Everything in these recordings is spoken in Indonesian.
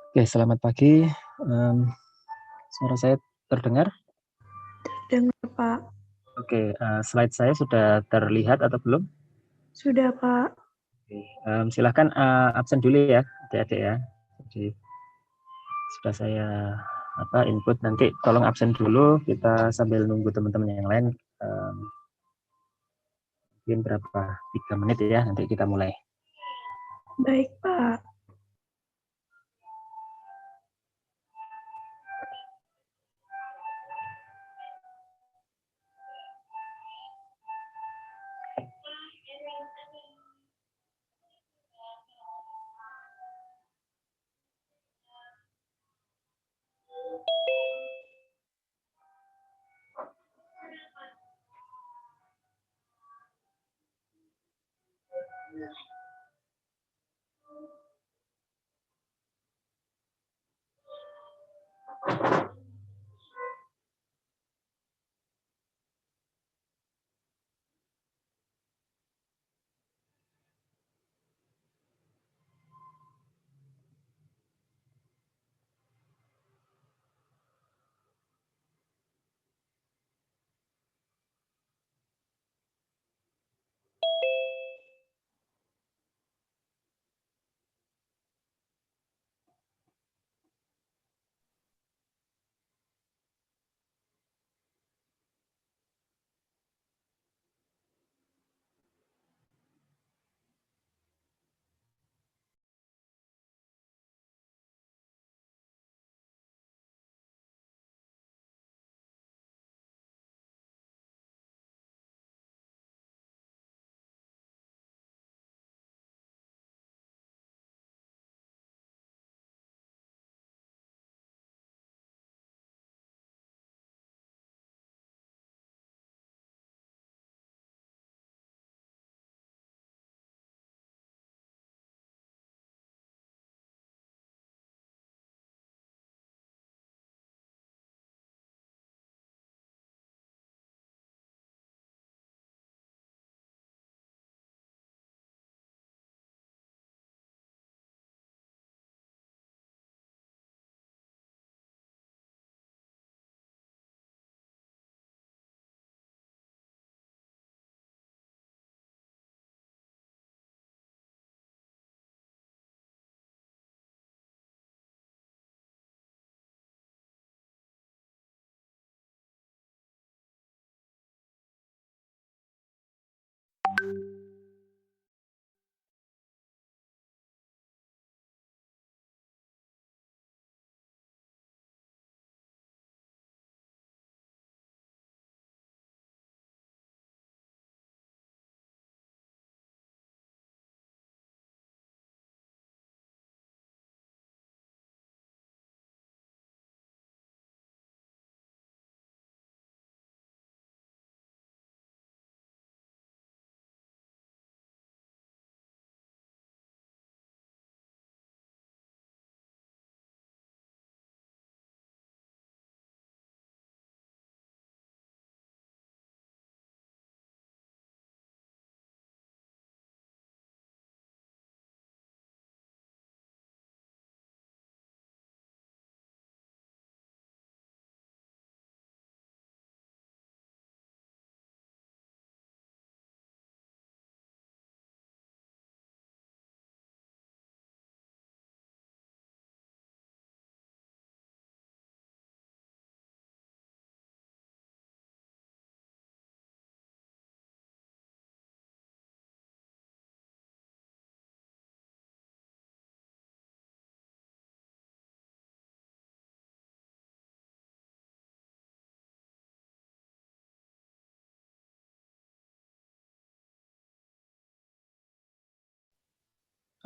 Oke, selamat pagi. Suara saya terdengar? Dengar, Pak. Oke, slide saya sudah terlihat atau belum? Sudah, Pak. Oke, silahkan absen dulu ya, adik-adik ya. Jadi sudah saya input, nanti tolong absen dulu, kita sambil nunggu teman-teman yang lain. Mungkin berapa 3 menit ya, nanti kita mulai. Baik, Pak.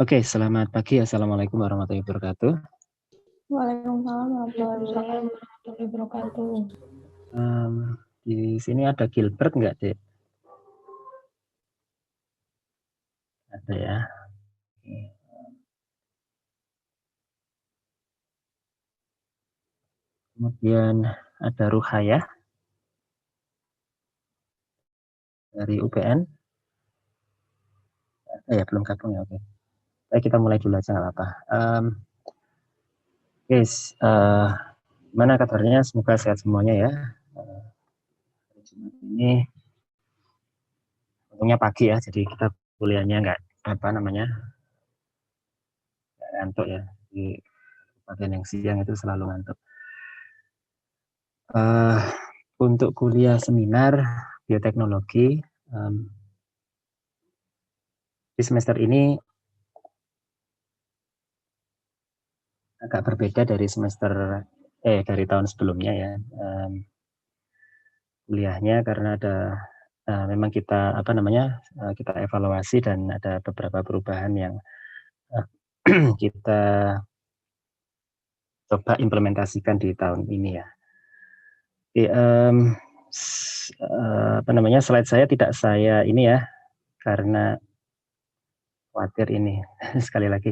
Oke, selamat pagi. Assalamualaikum warahmatullahi wabarakatuh. Waalaikumsalam warahmatullahi wabarakatuh. Di sini ada Gilbert nggak, Dek? Ada ya. Kemudian ada Ruhaya dari UPN. Ya, belum gabung ya, oke. Kita mulai dulu aja, nggak apa-apa. Guys, mana kabarnya? Semoga sehat semuanya ya. Ini untungnya pagi ya, jadi kita kuliahnya nggak nggak ngantuk ya. Di bagian yang siang itu selalu ngantuk. Untuk kuliah seminar bioteknologi di semester ini agak berbeda dari dari tahun sebelumnya ya. Kuliahnya karena ada memang kita kita evaluasi dan ada beberapa perubahan yang kita coba implementasikan di tahun ini ya. Slide saya tidak saya ini ya, karena khawatir ini sekali lagi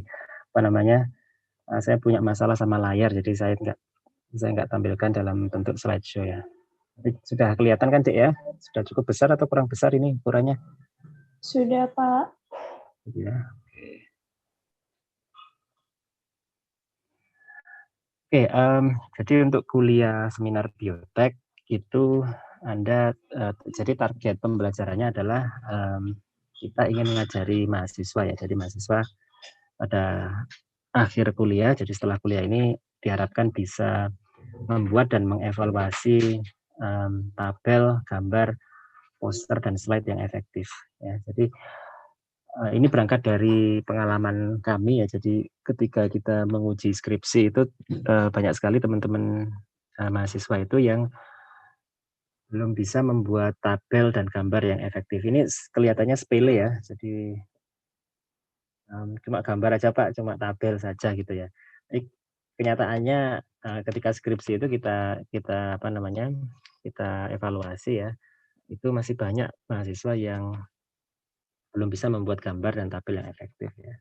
saya punya masalah sama layar, jadi saya nggak tampilkan dalam bentuk slideshow ya. Tapi sudah kelihatan kan Cik ya? Sudah cukup besar atau kurang besar ini ukurannya? Sudah, Pak. Ya. Oke, jadi untuk kuliah seminar biotek itu jadi target pembelajarannya adalah kita ingin mengajari mahasiswa ya. Jadi mahasiswa pada akhir kuliah, jadi setelah kuliah ini diharapkan bisa membuat dan mengevaluasi tabel, gambar, poster dan slide yang efektif. Ya, jadi ini berangkat dari pengalaman kami ya. Jadi ketika kita menguji skripsi itu banyak sekali teman-teman mahasiswa itu yang belum bisa membuat tabel dan gambar yang efektif. Ini kelihatannya sepele ya. Jadi cuma gambar aja Pak, cuma tabel saja gitu ya. Jadi, kenyataannya ketika skripsi itu kita evaluasi ya, itu masih banyak mahasiswa yang belum bisa membuat gambar dan tabel yang efektif ya.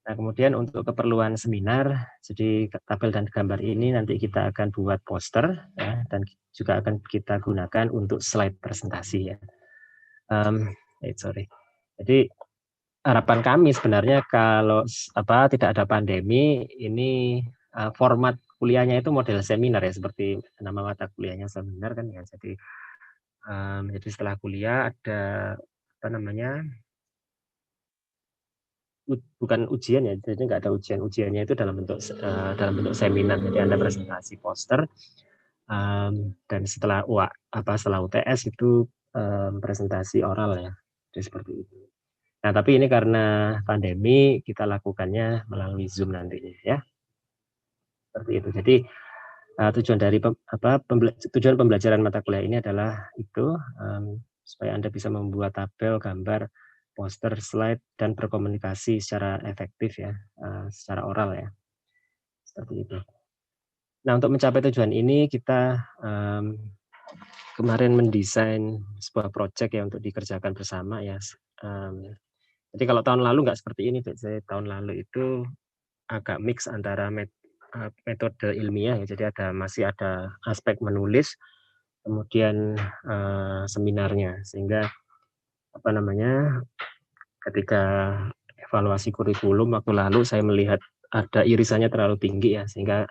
Nah, kemudian untuk keperluan seminar, jadi tabel dan gambar ini nanti kita akan buat poster ya, dan juga akan kita gunakan untuk slide presentasi ya. Jadi harapan kami sebenarnya kalau tidak ada pandemi ini format kuliahnya itu model seminar ya, seperti nama mata kuliahnya seminar kan ya. Jadi setelah kuliah ada bukan ujian ya, jadi nggak ada ujiannya itu dalam bentuk seminar. Jadi Anda presentasi poster dan setelah UTS itu presentasi oral ya. Jadi seperti itu. Nah, tapi ini karena pandemi kita lakukannya melalui Zoom nantinya ya. Seperti itu. Jadi tujuan pembelajaran mata kuliah ini adalah itu supaya Anda bisa membuat tabel, gambar, poster, slide dan berkomunikasi secara efektif ya, secara oral ya. Seperti itu. Nah, untuk mencapai tujuan ini kita kemarin mendesain sebuah proyek ya untuk dikerjakan bersama ya. Jadi kalau tahun lalu nggak seperti ini, saya tahun lalu itu agak mix antara metode ilmiah ya, jadi masih ada aspek menulis, kemudian seminarnya, sehingga ketika evaluasi kurikulum waktu lalu saya melihat ada irisannya terlalu tinggi ya, sehingga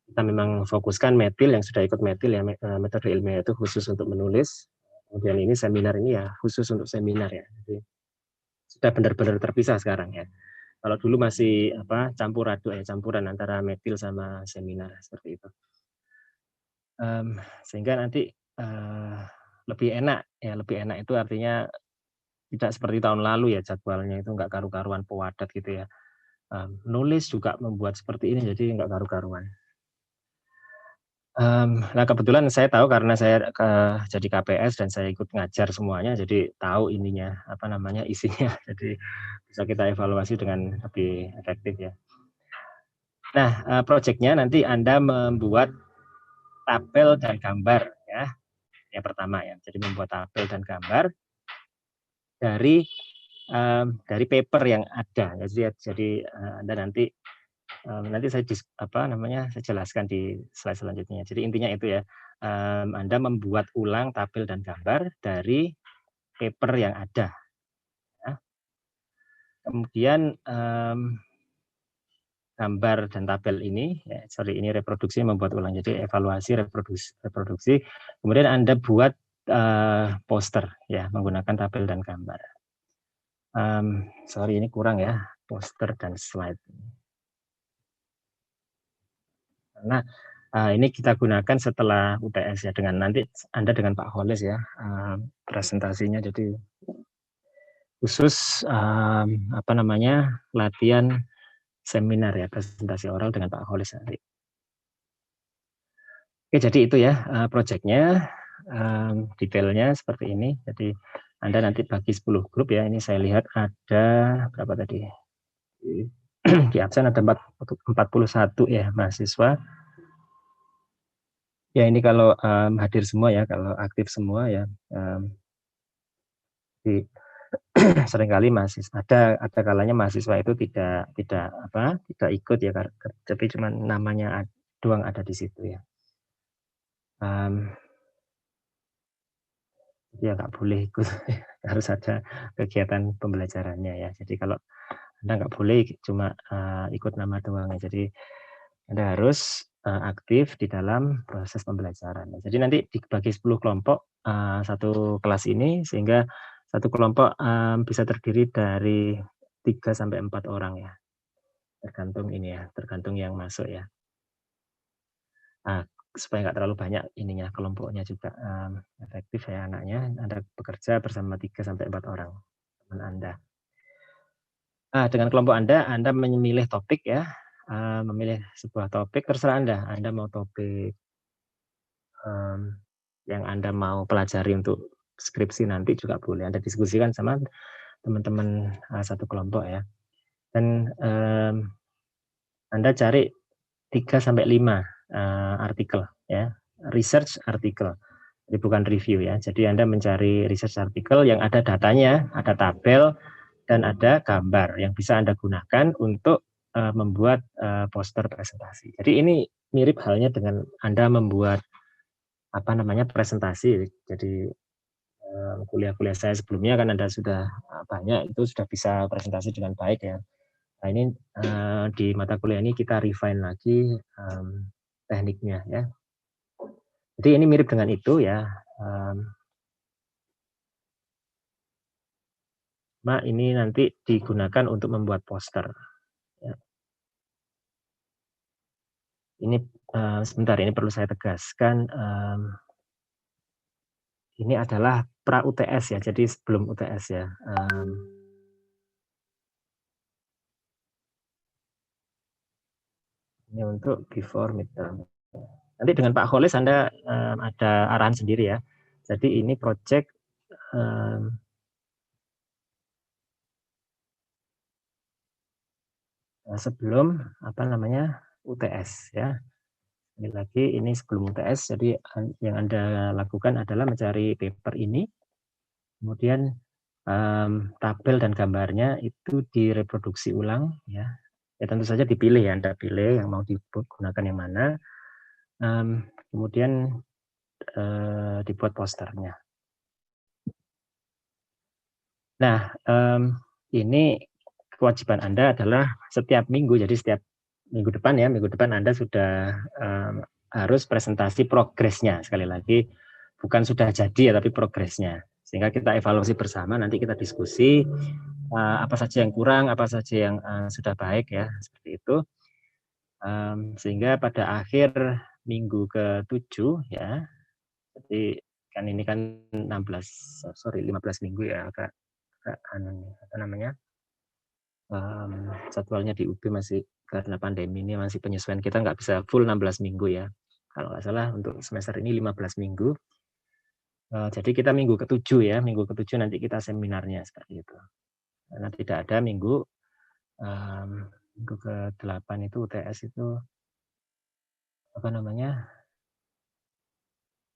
kita memang fokuskan metil yang sudah ikut metil ya, metode ilmiah itu khusus untuk menulis, kemudian ini seminar ini ya khusus untuk seminar ya. Jadi sudah benar-benar terpisah sekarang ya. Kalau dulu masih campur aduk ya, campuran antara metil sama seminar seperti itu. Sehingga nanti lebih enak itu artinya tidak seperti tahun lalu ya, jadwalnya itu nggak karu-karuan padat gitu ya. Nulis juga membuat seperti ini jadi nggak karu-karuan. Nah kebetulan saya tahu karena saya jadi KPS dan saya ikut ngajar semuanya, jadi tahu isinya, jadi bisa kita evaluasi dengan lebih efektif ya. Nah, proyeknya nanti Anda membuat tabel dan gambar ya, yang pertama ya. Jadi membuat tabel dan gambar dari paper yang ada. Jadi Anda nanti saya jelaskan di slide selanjutnya. Jadi intinya itu ya, Anda membuat ulang tabel dan gambar dari paper yang ada. Ya. Kemudian gambar dan tabel ini, ya, sorry ini reproduksi membuat ulang, jadi evaluasi reproduksi, kemudian Anda buat poster ya menggunakan tabel dan gambar. Sorry ini kurang ya poster dan slide. Karena ini kita gunakan setelah UTS ya, dengan nanti Anda dengan Pak Holis ya presentasinya, jadi khusus apa namanya latihan seminar ya, presentasi oral dengan Pak Holis nanti. Oke, jadi itu ya proyeknya, detailnya seperti ini. Jadi Anda nanti bagi 10 grup ya. Ini saya lihat ada berapa tadi? Di absen ada 41 ya mahasiswa. Ya ini kalau hadir semua ya, kalau aktif semua ya. Seringkali mahasiswa ada kalanya mahasiswa itu tidak ikut ya, tapi cuma namanya doang ada di situ ya. Ya nggak boleh ikut, harus ada kegiatan pembelajarannya ya. Jadi kalau Anda nggak boleh cuma ikut nama doang ya. Jadi Anda harus aktif di dalam proses pembelajaran. Jadi nanti dibagi 10 kelompok satu kelas ini, sehingga satu kelompok bisa terdiri dari 3 sampai 4 orang ya. Tergantung ini ya, tergantung yang masuk ya. Supaya nggak terlalu banyak ininya, kelompoknya juga efektif ya anaknya, Anda bekerja bersama 3 sampai 4 orang teman Anda. Dengan kelompok Anda memilih topik ya, memilih sebuah topik, terserah Anda mau topik yang Anda mau pelajari untuk skripsi nanti juga boleh, Anda diskusikan sama teman-teman satu kelompok ya. Dan Anda cari 3 sampai 5 artikel ya, research artikel. Jadi bukan review ya. Jadi Anda mencari research artikel yang ada datanya, ada tabel, dan ada gambar yang bisa Anda gunakan untuk membuat poster presentasi. Jadi ini mirip halnya dengan Anda membuat presentasi. Jadi kuliah-kuliah saya sebelumnya kan Anda sudah banyak itu sudah bisa presentasi dengan baik ya. Nah ini di mata kuliah ini kita refine lagi tekniknya ya. Jadi ini mirip dengan itu ya. Ini nanti digunakan untuk membuat poster. Ya. Ini sebentar, ini perlu saya tegaskan. Ini adalah pra UTS ya, jadi sebelum UTS ya. Ini untuk before midterm. Nanti dengan Pak Holis Anda ada arahan sendiri ya. Jadi ini project sebelum UTS ya. Ini lagi ini sebelum UTS, jadi yang Anda lakukan adalah mencari paper ini, kemudian tabel dan gambarnya itu direproduksi ulang ya. Ya tentu saja dipilih ya, Anda pilih yang mau digunakan yang mana, kemudian dibuat posternya. Nah ini kewajiban Anda adalah setiap minggu, jadi setiap minggu depan Anda sudah harus presentasi progresnya, sekali lagi bukan sudah jadi ya, tapi progresnya, sehingga kita evaluasi bersama, nanti kita diskusi apa saja yang kurang, apa saja yang sudah baik ya, seperti itu, sehingga pada akhir minggu ke-7 ya, jadi kan ini kan 15 minggu ya, agak jadwalnya di UB masih karena pandemi ini masih penyesuaian, kita nggak bisa full 16 minggu ya. Kalau nggak salah untuk semester ini 15 minggu. Jadi kita minggu ke-7 ya, minggu ke-7 nanti kita seminarnya seperti itu. Karena tidak ada minggu ke-8 itu UTS itu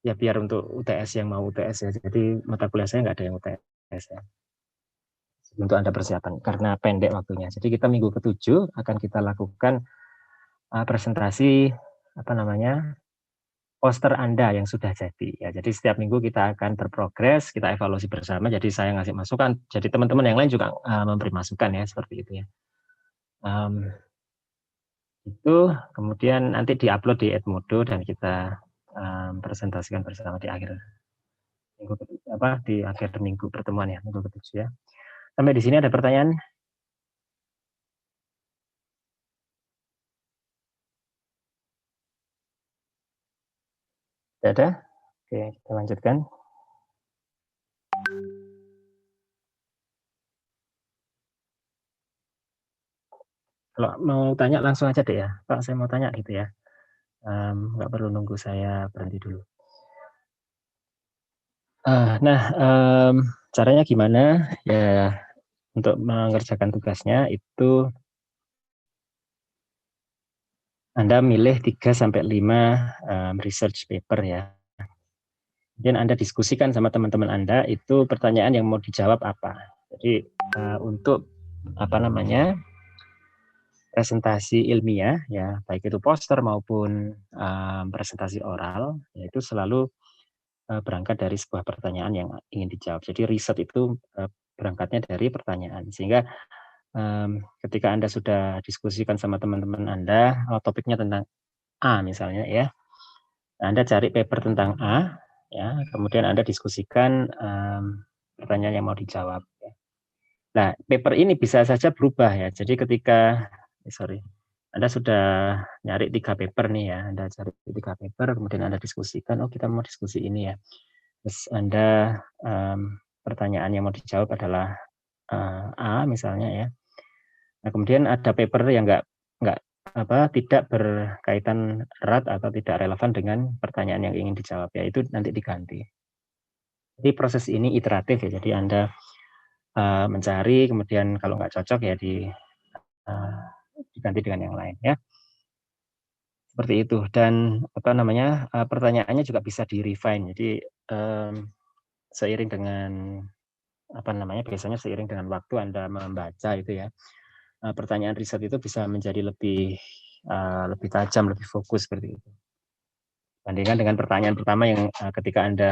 ya biar untuk UTS yang mau UTS ya. Jadi mata kuliah saya nggak ada yang UTS ya. Untuk Anda persiapan karena pendek waktunya. Jadi kita minggu ke-7 akan kita lakukan presentasi poster Anda yang sudah jadi ya. Jadi setiap minggu kita akan berprogres, kita evaluasi bersama. Jadi saya ngasih masukan, jadi teman-teman yang lain juga memberi masukan ya, seperti itu ya. Itu kemudian nanti diupload di Edmodo dan kita presentasikan bersama di akhir minggu di akhir minggu pertemuan ya, minggu ke-7 ya. Sampai di sini ada pertanyaan? Tidak ada? Oke, kita lanjutkan. Kalau mau tanya langsung aja deh ya, Pak saya mau tanya gitu ya. Nggak perlu nunggu saya berhenti dulu. Nah, caranya gimana? Ya, untuk mengerjakan tugasnya itu Anda milih 3 sampai 5 research paper ya. Kemudian Anda diskusikan sama teman-teman Anda itu pertanyaan yang mau dijawab apa. Jadi untuk presentasi ilmiah ya, baik itu poster maupun presentasi oral, yaitu selalu berangkat dari sebuah pertanyaan yang ingin dijawab. Jadi riset itu berangkatnya dari pertanyaan. Sehingga ketika Anda sudah diskusikan sama teman-teman Anda, topiknya tentang A misalnya ya, Anda cari paper tentang A, ya, kemudian Anda diskusikan pertanyaan yang mau dijawab. Ya. Nah, paper ini bisa saja berubah ya. Jadi ketika, Anda sudah nyari 3 paper nih ya, Anda cari 3 paper, kemudian Anda diskusikan, oh kita mau diskusi ini ya. Terus Anda pertanyaan yang mau dijawab adalah A misalnya ya. Nah, kemudian ada paper yang tidak berkaitan erat atau tidak relevan dengan pertanyaan yang ingin dijawab, ya itu nanti diganti. Jadi proses ini iteratif ya, jadi Anda mencari, kemudian kalau nggak cocok ya diganti dengan yang lain ya. Seperti itu. Dan pertanyaannya juga bisa di-refine. Jadi seiring dengan biasanya seiring dengan waktu Anda membaca itu ya, pertanyaan riset itu bisa menjadi lebih tajam, lebih fokus seperti itu. Bandingkan dengan pertanyaan pertama yang ketika Anda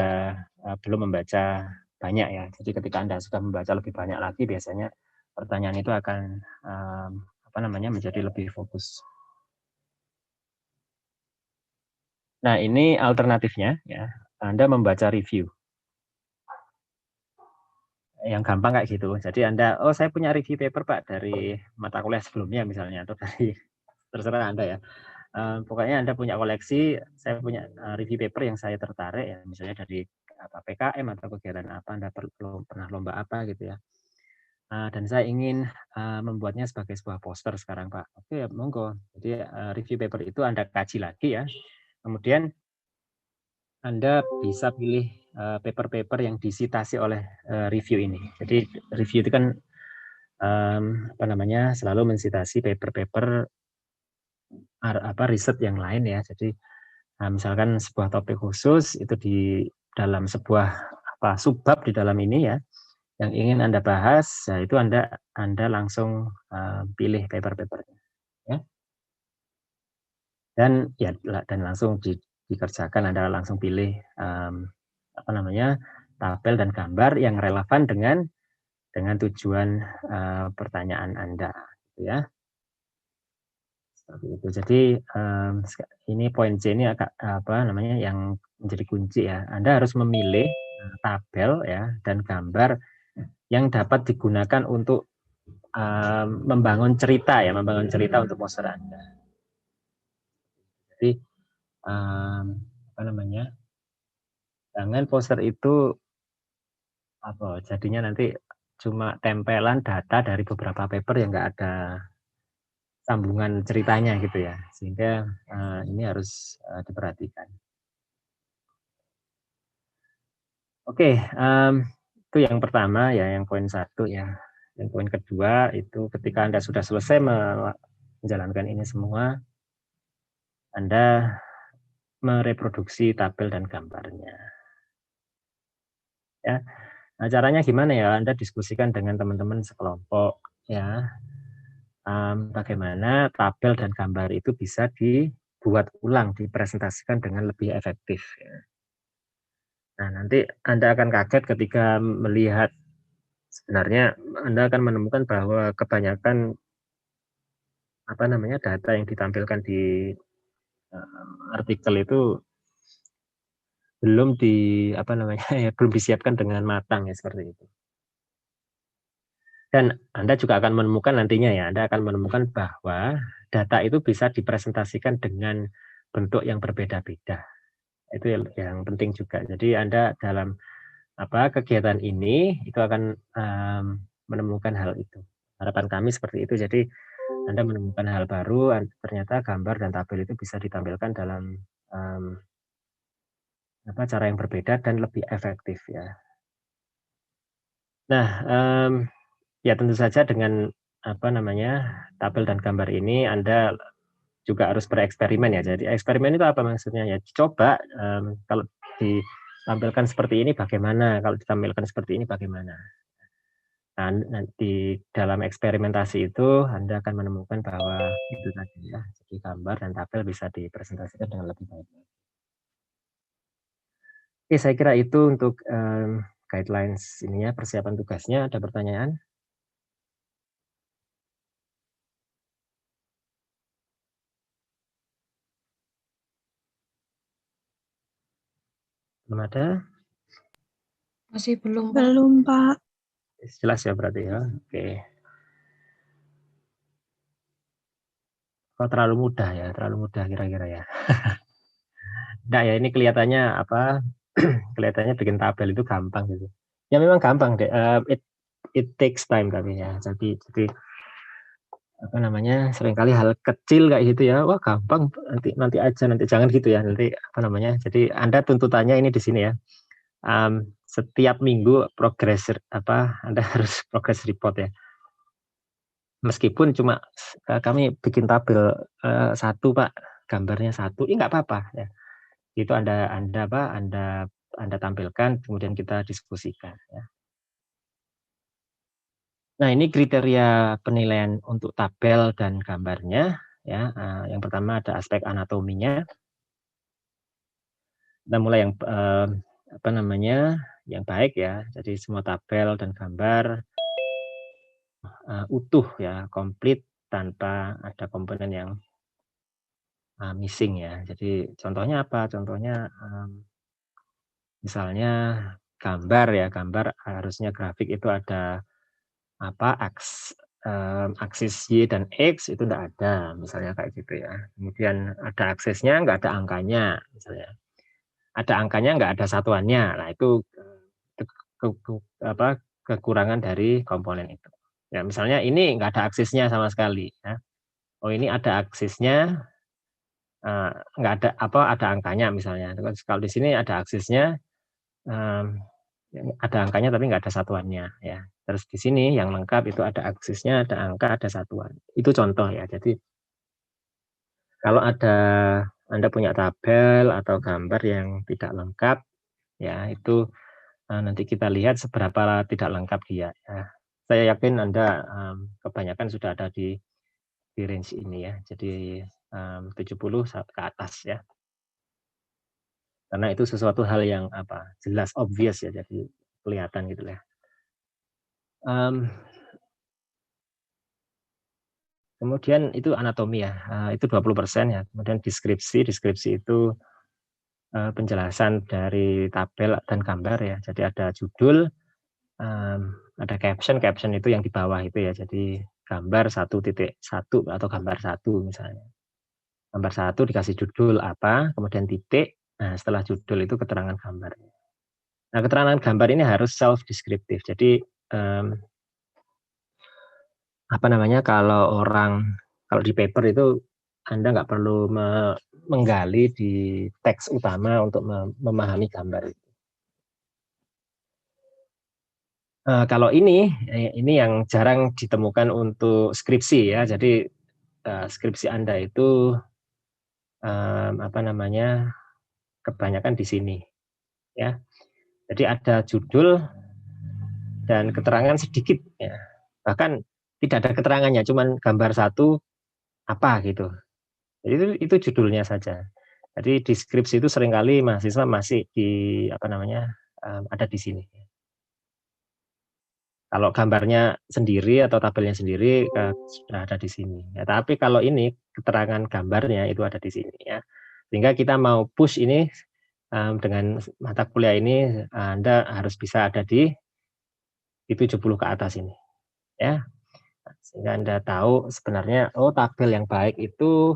belum membaca banyak ya. Jadi ketika Anda sudah membaca lebih banyak lagi, biasanya pertanyaan itu akan menjadi lebih fokus. Nah, ini alternatifnya ya. Anda membaca review. Yang gampang kayak gitu. Jadi Anda, oh saya punya review paper Pak dari mata kuliah sebelumnya misalnya, atau dari terserah Anda ya. Pokoknya Anda punya koleksi, saya punya review paper yang saya tertarik ya, misalnya dari PKM atau kegiatan apa, Anda pernah lomba apa gitu ya. Dan saya ingin membuatnya sebagai sebuah poster sekarang Pak. Oke, monggo. Jadi review paper itu Anda kaji lagi ya. Kemudian Anda bisa pilih paper-paper yang disitasi oleh review ini. Jadi review itu kan selalu mensitasi paper-paper riset yang lain ya. Jadi misalkan sebuah topik khusus itu di dalam sebuah subbab di dalam ini ya, yang ingin Anda bahas, ya itu Anda langsung pilih paper-papernya ya. Dan langsung dikerjakan, Anda langsung pilih tabel dan gambar yang relevan dengan tujuan pertanyaan Anda gitu ya. Seperti itu. Jadi ini poin C ini yang menjadi kunci ya. Anda harus memilih tabel ya dan gambar yang dapat digunakan untuk membangun cerita untuk poster Anda. Jadi jangan poster itu jadinya nanti cuma tempelan data dari beberapa paper yang nggak ada sambungan ceritanya gitu ya, sehingga ini harus diperhatikan. Oke, itu yang pertama ya, yang poin 1 ya. Yang poin kedua itu ketika Anda sudah selesai menjalankan ini semua, Anda mereproduksi tabel dan gambarnya. Ya. Nah, caranya gimana ya? Anda diskusikan dengan teman-teman sekelompok ya. Bagaimana tabel dan gambar itu bisa dibuat ulang, dipresentasikan dengan lebih efektif ya. Nah, nanti Anda akan kaget ketika melihat sebenarnya Anda akan menemukan bahwa kebanyakan data yang ditampilkan di artikel itu belum belum disiapkan dengan matang ya, seperti itu. Dan Anda juga akan menemukan nantinya ya, Anda akan menemukan bahwa data itu bisa dipresentasikan dengan bentuk yang berbeda-beda. Itu yang penting juga. Jadi Anda dalam kegiatan ini itu akan menemukan hal itu. Harapan kami seperti itu. Jadi Anda menemukan hal baru, ternyata gambar dan tabel itu bisa ditampilkan dalam cara yang berbeda dan lebih efektif ya. Nah, ya tentu saja dengan tabel dan gambar ini Anda juga harus bereksperimen ya. Jadi eksperimen itu apa maksudnya ya? Coba kalau ditampilkan seperti ini bagaimana, kalau ditampilkan seperti ini bagaimana. Nah, nanti dalam eksperimentasi itu Anda akan menemukan bahwa itu tadi ya, jadi gambar dan tabel bisa dipresentasikan dengan lebih baik. Oke, saya kira itu untuk guidelines ininya, persiapan tugasnya. Ada pertanyaan? Belum ada? Masih belum, Pak. Belum, Pak. Jelas ya berarti ya. Oke. Kok terlalu mudah ya? Terlalu mudah kira-kira ya. Nah ya, ini kelihatannya kelihatannya bikin tabel itu gampang gitu. Ya memang gampang deh. It takes time tapi ya. Jadi seringkali hal kecil kayak gitu ya. Wah, gampang, nanti aja, nanti jangan gitu ya. Nanti Jadi Anda tuntutannya ini di sini ya. Setiap minggu progress Anda harus progress report ya. Meskipun cuma kami bikin tabel satu Pak, gambarnya satu, ini nggak apa-apa ya. Itu Anda tampilkan, kemudian kita diskusikan ya. Nah, ini kriteria penilaian untuk tabel dan gambarnya ya. Yang pertama ada aspek anatominya. Kita mulai yang baik ya. Jadi semua tabel dan gambar utuh ya, komplit tanpa ada komponen yang missing ya. Jadi contohnya apa? Contohnya misalnya gambar harusnya grafik itu ada aksis Y dan X itu enggak ada, misalnya kayak gitu ya. Kemudian ada aksesnya, enggak ada angkanya, misalnya. Ada angkanya, enggak ada satuannya. Nah, itu kekurangan dari komponen itu. Ya, misalnya ini enggak ada aksesnya sama sekali. Ya. Oh, ini ada aksesnya, enggak ada ada angkanya misalnya. Terus kalau di sini ada aksesnya, ada angkanya tapi enggak ada satuannya ya. Terus di sini yang lengkap itu ada aksesnya, ada angka, ada satuan. Itu contoh ya. Jadi kalau Anda punya tabel atau gambar yang tidak lengkap ya, itu nanti kita lihat seberapa tidak lengkap dia ya. Saya yakin Anda kebanyakan sudah ada di range ini ya. Jadi 70 ke atas ya. Karena itu sesuatu hal yang jelas, obvious ya, jadi kelihatan gitu ya. Kemudian itu anatomi ya, itu 20% ya. Kemudian deskripsi itu penjelasan dari tabel dan gambar ya. Jadi ada judul, ada caption itu yang di bawah itu ya. Jadi gambar 1.1 atau gambar 1 misalnya. Gambar 1 dikasih judul apa, kemudian titik. Nah, setelah judul itu keterangan gambar. Nah, keterangan gambar ini harus self descriptive. Jadi kalau di paper itu Anda nggak perlu menggali di teks utama untuk memahami gambar itu. Kalau ini yang jarang ditemukan untuk skripsi ya. Jadi skripsi Anda itu kebanyakan di sini ya. Jadi ada judul dan keterangan sedikit ya. Bahkan tidak ada keterangannya, cuman gambar satu apa gitu. Jadi itu judulnya saja. Jadi deskripsi itu seringkali mahasiswa masih ada di sini. Kalau gambarnya sendiri atau tabelnya sendiri sudah ada di sini. Ya, tapi kalau ini keterangan gambarnya itu ada di sini ya. Sehingga kita mau push ini dengan mata kuliah ini Anda harus bisa ada di 70 ke atas ini ya. Sehingga Anda tahu sebenarnya tabel yang baik itu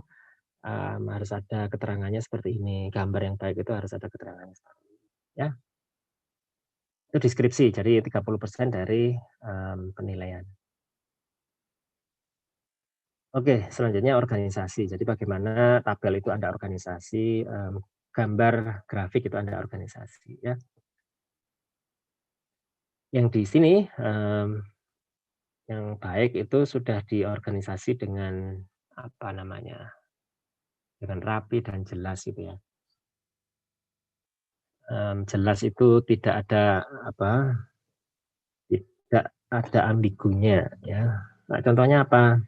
harus ada keterangannya seperti ini. Gambar yang baik itu harus ada keterangannya seperti ini ya. Itu deskripsi, jadi 30% dari penilaian. Oke, selanjutnya organisasi. Jadi bagaimana tabel itu Anda organisasi, gambar grafik itu Anda organisasi ya. Yang di sini yang baik itu sudah diorganisasi dengan apa namanya, dengan rapi dan jelas gitu ya. Jelas itu tidak ada apa, tidak ada ambigunya ya. Nah, contohnya apa?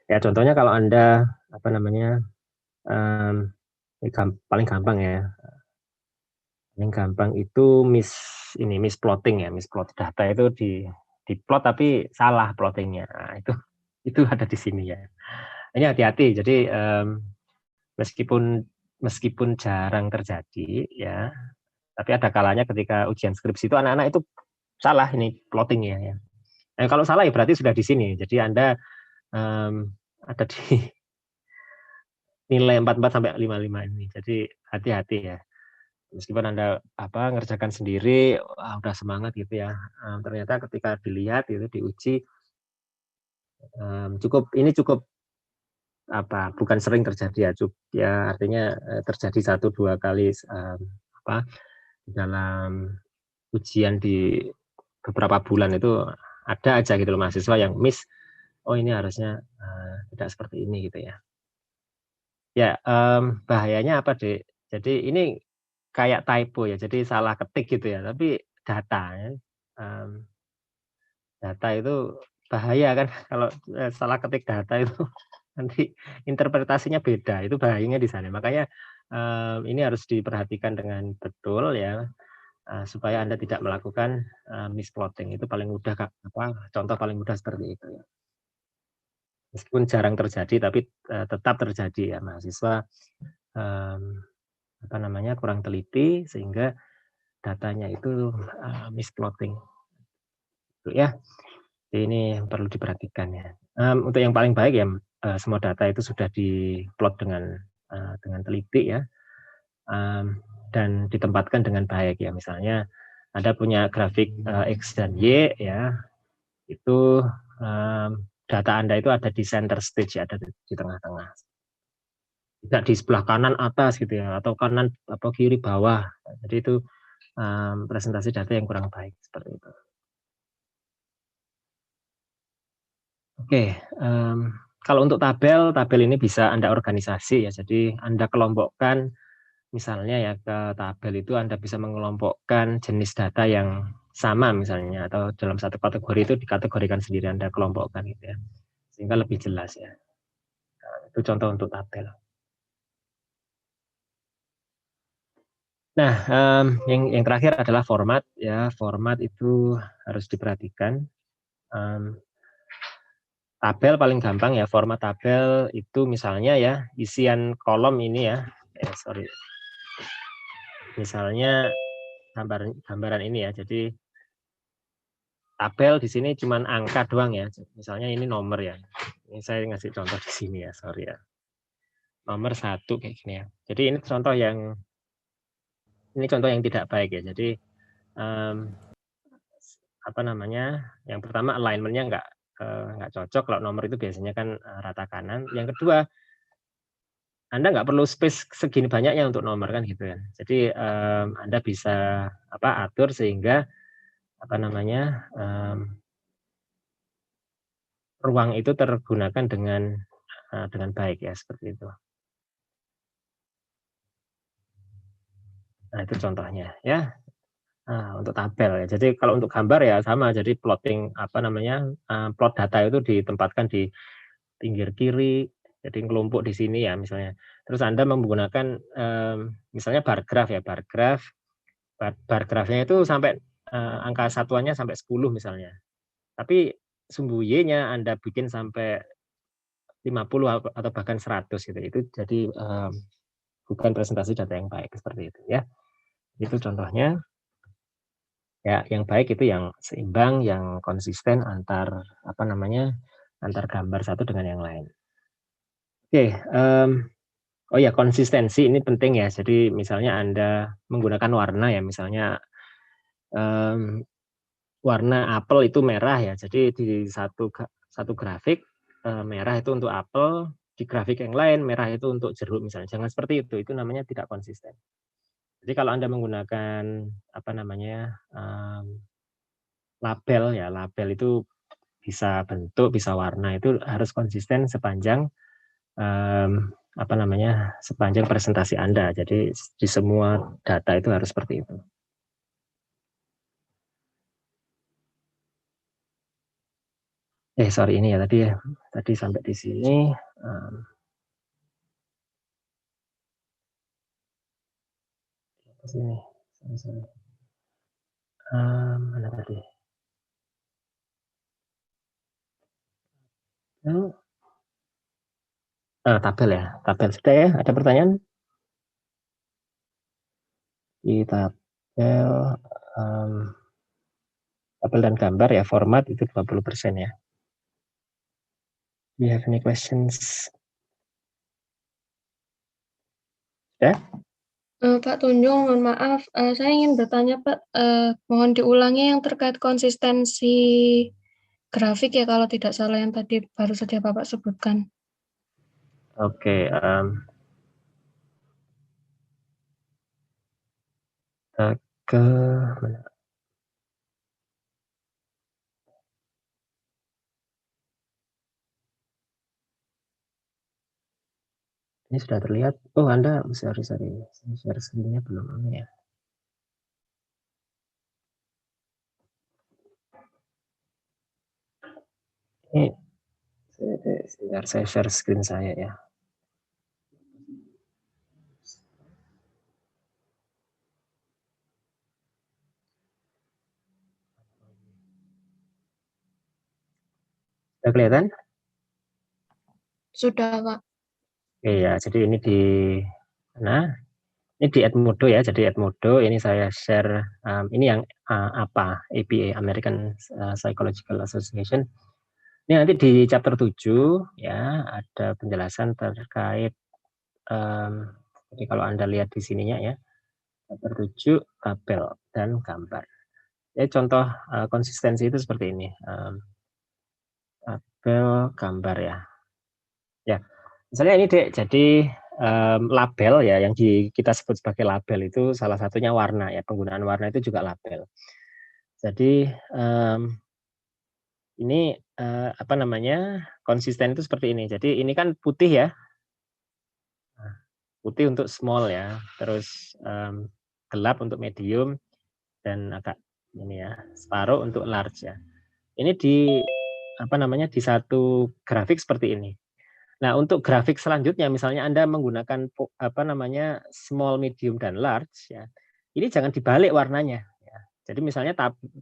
Ya contohnya kalau Anda apa namanya, paling gampang ya. Paling gampang itu misplotting ya, misplot data itu diplot tapi salah plottingnya. Nah, itu ada di sini ya. Ini hati-hati. Jadi meskipun jarang terjadi ya, tapi ada kalanya ketika ujian skripsi itu anak-anak itu salah ini plottingnya ya. Nah, kalau salah ya berarti sudah di sini. Jadi Anda ada di nilai 44 sampai 55 ini. Jadi hati-hati ya. Meskipun Anda ngerjakan sendiri, udah semangat gitu ya. Ternyata ketika dilihat itu diuji cukup bukan sering terjadi ya, artinya terjadi 1-2 kali dalam ujian di beberapa bulan itu ada aja gitu loh mahasiswa yang miss, ini harusnya tidak seperti ini gitu ya. Ya, bahayanya apa, Dek? Jadi ini kayak typo ya, jadi salah ketik gitu ya, tapi data ya, data itu bahaya kan kalau salah ketik data itu nanti interpretasinya beda, itu bahayanya di sana. Makanya ini harus diperhatikan dengan betul ya, supaya Anda tidak melakukan misplotting. Itu paling mudah contoh paling mudah seperti itu ya. Meskipun jarang terjadi, tapi tetap terjadi ya mahasiswa kurang teliti sehingga datanya itu misplotting. Gitu ya. Jadi ini perlu diperhatikan ya. Untuk yang paling baik ya semua data itu sudah diplot dengan teliti ya. Dan ditempatkan dengan baik ya. Misalnya Anda punya grafik X dan Y ya. Itu data Anda itu ada di center stage, ada di tengah-tengah. Tidak di sebelah kanan atas gitu ya, atau kanan kiri bawah. Jadi itu presentasi data yang kurang baik seperti itu. Oke, kalau untuk tabel ini bisa Anda organisasi ya. Jadi Anda kelompokkan misalnya ya ke tabel itu Anda bisa mengelompokkan jenis data yang sama misalnya atau dalam satu kategori itu dikategorikan sendiri Anda kelompokkan gitu ya. Sehingga lebih jelas ya. Nah, itu contoh untuk tabel. Nah, yang terakhir adalah format ya. Format itu harus diperhatikan. Tabel paling gampang ya, format tabel itu misalnya ya, isian kolom ini ya, misalnya gambaran ini ya, jadi tabel di sini cuma angka doang ya, misalnya ini nomor ya, ini saya ngasih contoh di sini ya, sorry ya, nomor 1 kayak gini ya, jadi ini contoh yang tidak baik ya, jadi yang pertama alignment-nya nggak cocok, kalau nomor itu biasanya kan rata kanan, yang kedua Anda nggak perlu space segini banyaknya untuk nomor kan gitu kan. Jadi Anda bisa atur sehingga ruang itu tergunakan dengan baik ya seperti itu. Nah itu contohnya ya. Nah, untuk tabel ya. Jadi kalau untuk gambar ya sama. Jadi plotting plot data itu ditempatkan di pinggir kiri. Jadi kelompok di sini ya misalnya. Terus Anda menggunakan misalnya bar graph ya, bar graph. Bar grafnya itu sampai angka satuannya sampai 10 misalnya. Tapi sumbu Y-nya Anda bikin sampai 50 atau bahkan 100 gitu. Itu jadi bukan presentasi data yang baik seperti itu ya. Itu contohnya. Ya, yang baik itu yang seimbang, yang konsisten antar antar gambar satu dengan yang lain. Oke, oh ya, konsistensi ini penting ya. Jadi misalnya Anda menggunakan warna ya, misalnya warna apel itu merah ya. Jadi di satu grafik merah itu untuk apel, di grafik yang lain merah itu untuk jeruk misalnya. Jangan seperti itu. Itu namanya tidak konsisten. Jadi kalau Anda menggunakan label ya, label itu bisa bentuk, bisa warna, itu harus konsisten sepanjang sepanjang presentasi Anda. Jadi di semua data itu harus seperti itu. Sorry ini ya tadi sampai di sini. Sini, mana tadi? Tabel ya, tabel sudah ya. Ada pertanyaan? Di tabel, tabel dan gambar ya, format itu 20% ya. Do you have any questions? Ya? Pak Tunjung, mohon maaf, saya ingin bertanya Pak, mohon diulangi yang terkait konsistensi grafik ya kalau tidak salah yang tadi baru saja Bapak sebutkan. Oke, ke mana? Ini sudah terlihat. Oh, Anda sorry. Share screen-nya belum ya. Ini sebentar saya share screen saya ya. Sudah kelihatan? Sudah Pak. Iya, jadi ini ini di Edmodo ya. Jadi Edmodo ini saya share ini yang APA, American Psychological Association. Ini nanti di chapter 7 ya ada penjelasan terkait jadi kalau Anda lihat di sininya ya. Chapter 7 tabel dan gambar. Ya, contoh konsistensi itu seperti ini. Tabel gambar ya. Ya, misalnya ini Dek, jadi label ya yang kita sebut sebagai label itu salah satunya warna ya. Penggunaan warna itu juga label. Jadi ini konsisten itu seperti ini. Jadi ini kan putih ya. Putih untuk small ya. Terus gelap untuk medium dan agak ini ya, separuh untuk large ya. Ini di di satu grafik seperti ini. Nah, untuk grafik selanjutnya misalnya Anda menggunakan small, medium dan large ya. Ini jangan dibalik warnanya ya. Jadi misalnya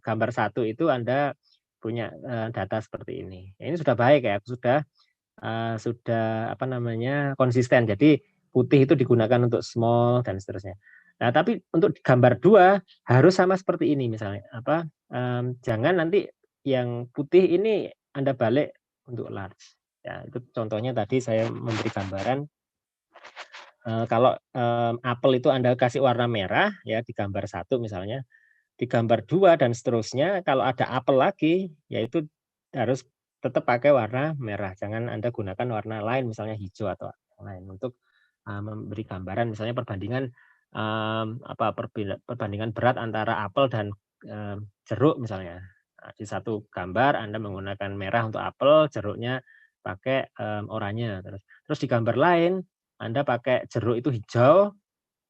gambar 1 itu Anda punya data seperti ini. Ya, ini sudah baik ya, sudah konsisten. Jadi putih itu digunakan untuk small dan seterusnya. Nah, tapi untuk gambar 2 harus sama seperti ini misalnya. Jangan nanti yang putih ini Anda balik untuk large. Ya, itu contohnya tadi saya memberi gambaran kalau apel itu Anda kasih warna merah ya di gambar 1 misalnya, di gambar 2 dan seterusnya kalau ada apel lagi yaitu harus tetap pakai warna merah. Jangan Anda gunakan warna lain misalnya hijau atau lain untuk memberi gambaran misalnya perbandingan perbandingan berat antara apel dan jeruk misalnya. Nah, di satu gambar Anda menggunakan merah untuk apel, jeruknya pakai oranye. Terus di gambar lain Anda pakai jeruk itu hijau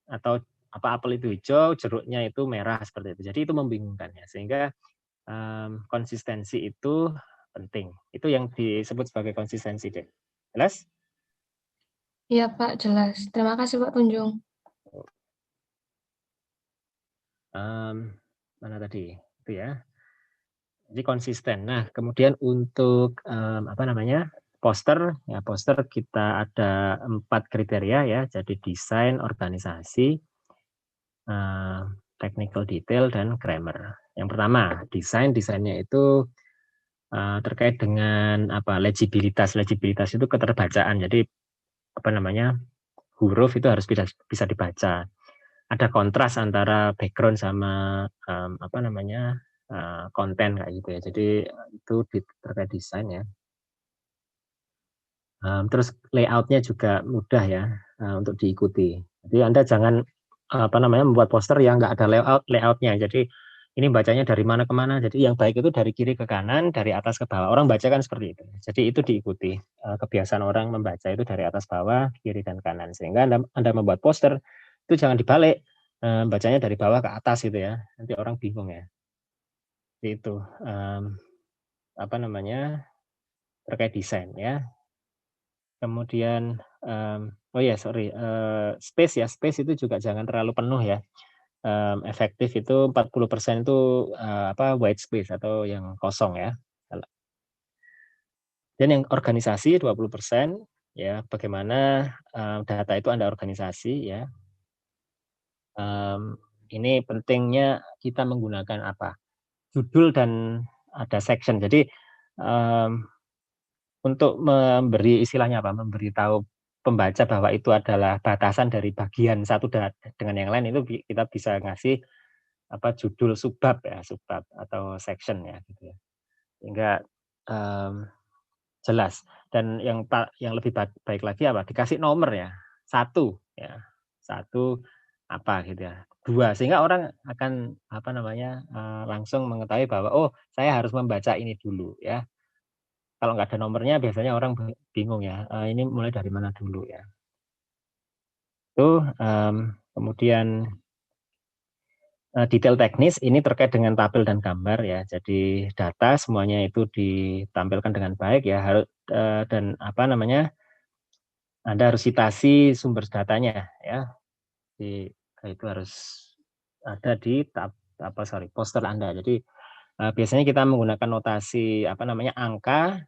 atau apel itu hijau, jeruknya itu merah seperti itu. Jadi itu membingungkan ya. Sehingga konsistensi itu penting. Itu yang disebut sebagai konsistensi, Dek. Jelas? Iya Pak, jelas. Terima kasih Pak Tunjung. Mana tadi? Itu ya. Jadi konsisten. Nah, kemudian untuk apa namanya poster, ya poster kita ada 4 kriteria ya. Jadi desain, organisasi, technical detail, dan grammar. Yang pertama, desainnya itu terkait dengan apa legibilitas. Legibilitas itu keterbacaan. Jadi apa namanya huruf itu harus bisa dibaca. Ada kontras antara background sama apa namanya konten kayak gitu ya. Jadi itu terkait desain ya. Terus layoutnya juga mudah ya untuk diikuti. Jadi Anda jangan apa namanya membuat poster yang nggak ada layoutnya. Jadi ini bacanya dari mana ke mana. Jadi yang baik itu dari kiri ke kanan, dari atas ke bawah. Orang baca kan seperti itu. Jadi itu diikuti. Kebiasaan orang membaca itu dari atas bawah, kiri dan kanan. Sehingga Anda membuat poster itu jangan dibalik. Bacanya dari bawah ke atas gitu ya. Nanti orang bingung ya. Jadi itu apa namanya terkait desain ya. Kemudian, oh ya sorry, space ya, space itu juga jangan terlalu penuh ya. Efektif itu 40% itu, apa, white space atau yang kosong ya. Dan yang organisasi 20% ya, bagaimana, data itu Anda organisasi ya. Ini pentingnya kita menggunakan apa, judul dan ada section. Jadi, untuk memberi istilahnya apa, memberitahu pembaca bahwa itu adalah batasan dari bagian satu dengan yang lain itu kita bisa ngasih apa, judul subbab ya, subbab atau section ya gitu ya. Sehingga, mmm, jelas dan yang lebih baik lagi apa, dikasih nomor ya, satu ya, satu apa gitu ya, 2 sehingga orang akan apa namanya, langsung mengetahui bahwa, "Oh saya harus membaca ini dulu," ya. Kalau nggak ada nomornya biasanya orang bingung ya, ini mulai dari mana dulu ya. Itu, kemudian, detail teknis ini terkait dengan tabel dan gambar ya. Jadi data semuanya itu ditampilkan dengan baik ya, dan apa namanya, Anda harus citasi sumber datanya ya. Di itu harus ada di poster Anda. Jadi, biasanya kita menggunakan notasi apa namanya, angka,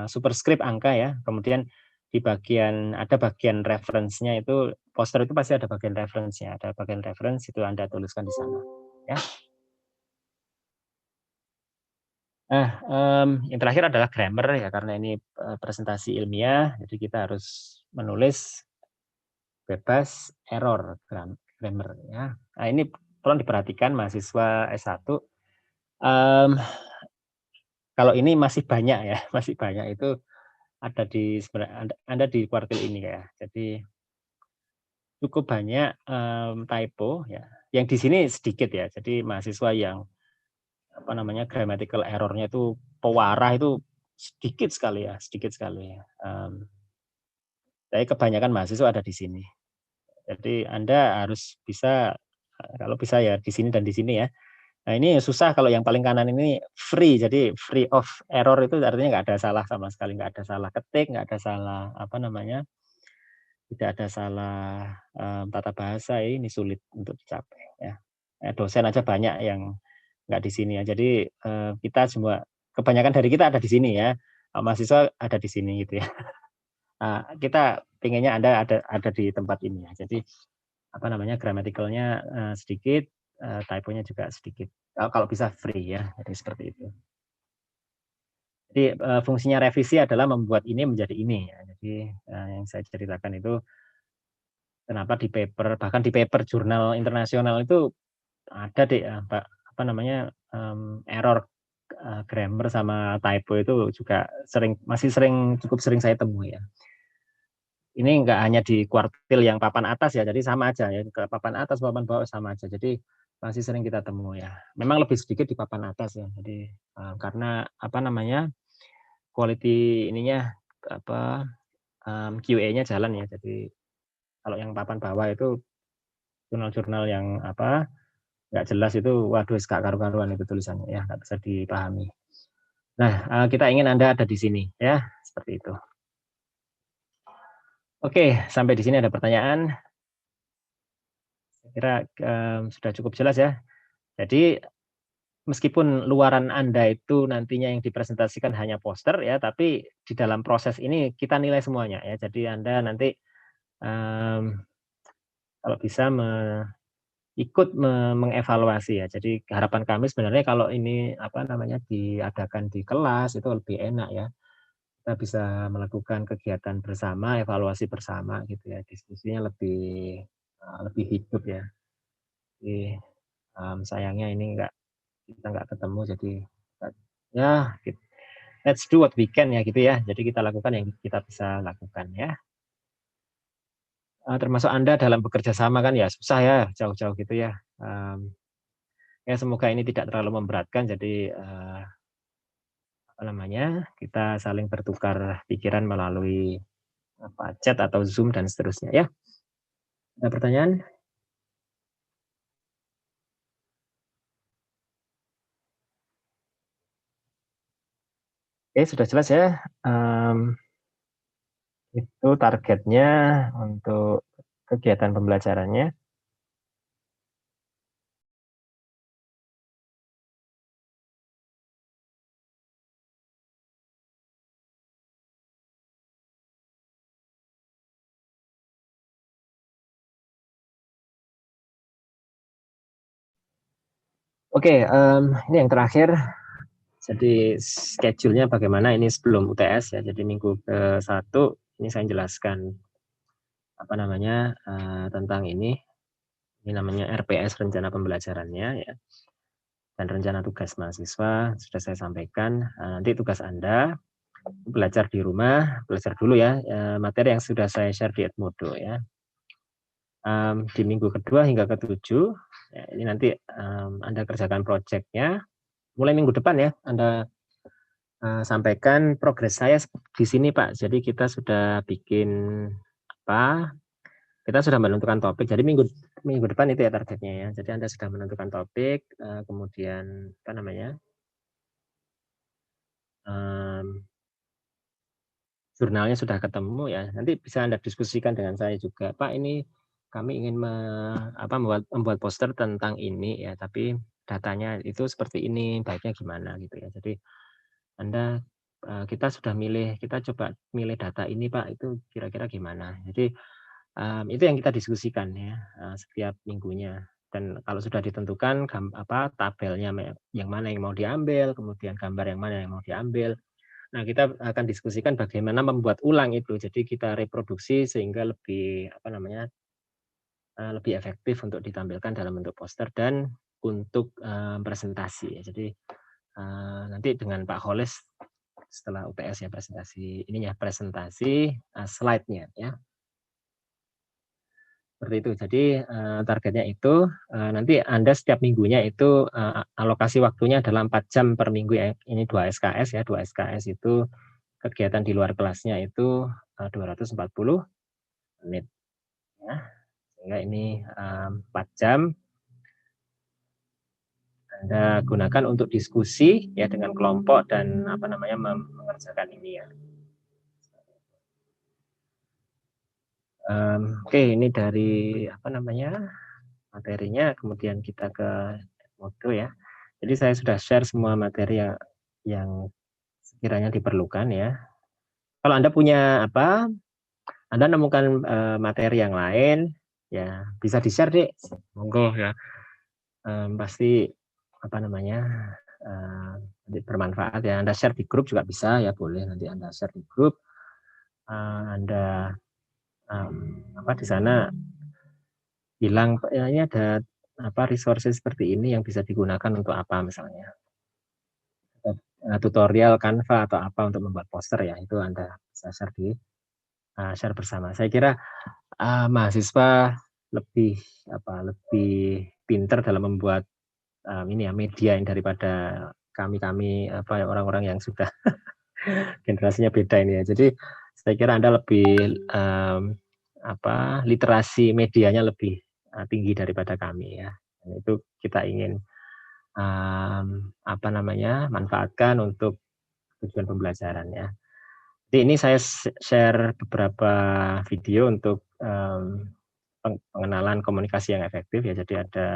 superscript angka ya, kemudian di bagian reference-nya itu poster itu pasti ada bagian reference-nya, ada bagian reference itu Anda tuliskan di sana, ya. Nah, yang terakhir adalah grammar ya, karena ini, presentasi ilmiah, jadi kita harus menulis bebas error grammar ya. Nah, ini tolong diperhatikan mahasiswa S1, mmm, kalau ini masih banyak ya, masih banyak itu ada Anda di kuartil ini ya. Jadi cukup banyak, typo ya, yang di sini sedikit ya. Jadi mahasiswa yang, apa namanya, grammatical error-nya itu pewarah itu sedikit sekali ya, sedikit sekali. Tapi kebanyakan mahasiswa ada di sini. Jadi Anda harus bisa, kalau bisa ya di sini dan di sini ya. Nah ini susah kalau yang paling kanan ini free, jadi free of error itu artinya nggak ada salah sama sekali, nggak ada salah ketik, nggak ada salah, apa namanya, tidak ada salah, tata bahasa, ini sulit untuk dicapai ya. Dosen aja banyak yang nggak di sini ya. Jadi, kita semua kebanyakan dari kita ada di sini ya, mahasiswa ada di sini gitu ya. Kita pengennya Anda ada di tempat ini ya. Jadi, apa namanya, gramaticalnya sedikit, typonya juga sedikit. Kalau bisa free ya, jadi seperti itu. Jadi, fungsinya revisi adalah membuat ini menjadi ini ya. Jadi, yang saya ceritakan itu kenapa di paper bahkan di paper jurnal internasional itu ada deh, apa namanya, error, grammar sama typo itu juga masih cukup sering saya temui ya. Ini enggak hanya di kuartil yang papan atas ya, jadi sama aja ya, ke papan atas, papan bawah sama aja. Jadi masih sering kita temui ya. Memang lebih sedikit di papan atas ya. Jadi, karena apa namanya, quality ininya apa, QA-nya jalan ya. Jadi kalau yang papan bawah itu jurnal-jurnal yang apa, nggak jelas itu, waduh gak karu-karuan itu tulisannya ya, nggak bisa dipahami. Nah, kita ingin Anda ada di sini ya, seperti itu. Oke, sampai di sini ada pertanyaan? Saya kira, sudah cukup jelas ya. Jadi meskipun luaran Anda itu nantinya yang dipresentasikan hanya poster ya, tapi di dalam proses ini kita nilai semuanya ya. Jadi Anda nanti kalau bisa ikut mengevaluasi ya. Jadi harapan kami sebenarnya kalau ini diadakan di kelas itu lebih enak ya. Kita bisa melakukan kegiatan bersama, evaluasi bersama gitu ya. Diskusinya lebih hidup ya. Jadi sayangnya ini kita nggak ketemu, jadi ya let's do what we can ya gitu ya. Jadi kita lakukan yang kita bisa lakukan ya. Termasuk Anda dalam bekerja sama kan ya susah ya, jauh-jauh gitu ya. Ya semoga ini tidak terlalu memberatkan, jadi kita saling bertukar pikiran melalui chat atau Zoom dan seterusnya ya. Ada pertanyaan? Oke, sudah jelas ya. Itu targetnya untuk kegiatan pembelajarannya. Oke, ini yang terakhir. Jadi schedule-nya bagaimana ini sebelum UTS ya. Jadi minggu ke-1 ini saya jelaskan tentang ini namanya RPS, rencana pembelajarannya ya. Dan rencana tugas mahasiswa sudah saya sampaikan. Nanti tugas Anda belajar di rumah, belajar dulu ya materi yang sudah saya share di Edmodo ya. Di minggu kedua hingga ke-7 ya, ini nanti Anda kerjakan proyeknya. Mulai minggu depan ya, Anda sampaikan progres saya di sini Pak. Jadi kita sudah bikin kita sudah menentukan topik. Jadi minggu depan itu ya targetnya ya. Jadi Anda sudah menentukan topik, kemudian jurnalnya sudah ketemu ya. Nanti bisa Anda diskusikan dengan saya juga, Pak ini kami ingin membuat poster tentang ini ya, tapi datanya itu seperti ini, baiknya gimana gitu ya. Jadi kita sudah kita coba milih data ini Pak, itu kira-kira gimana. Jadi itu yang kita diskusikan ya setiap minggunya. Dan kalau sudah ditentukan tabelnya yang mana yang mau diambil, kemudian gambar yang mana yang mau diambil. Nah, kita akan diskusikan bagaimana membuat ulang itu. Jadi kita reproduksi sehingga lebih efektif untuk ditampilkan dalam bentuk poster dan untuk presentasi. Jadi nanti dengan Pak Holis setelah UTS ya presentasi slide-nya ya. Seperti itu. Jadi targetnya itu nanti Anda setiap minggunya itu alokasi waktunya adalah 4 jam per minggu ya. Ini 2 SKS ya, 2 SKS itu kegiatan di luar kelasnya itu 240 menit. Ya. Sehingga ini 4 jam Anda gunakan untuk diskusi ya dengan kelompok dan mengerjakan ini ya. Oke, ini dari materinya, kemudian kita ke foto ya. Jadi saya sudah share semua materi yang sekiranya diperlukan ya. Kalau Anda punya Anda nemukan materi yang lain ya bisa di-share deh, monggo ya. Pasti bermanfaat ya. Anda share di grup juga bisa ya, boleh nanti Anda share di grup. Anda di sana bilang ini ada resources seperti ini yang bisa digunakan untuk apa misalnya. Tutorial Canva atau apa untuk membuat poster ya, itu Anda bisa share bersama. Saya kira mahasiswa lebih pintar dalam membuat media yang daripada kami orang-orang yang sudah generasinya beda ini ya. Jadi saya kira Anda lebih literasi medianya lebih tinggi daripada kami ya. Dan itu kita ingin manfaatkan untuk tujuan pembelajaran ya. Jadi ini saya share beberapa video untuk pengenalan komunikasi yang efektif ya. Jadi ada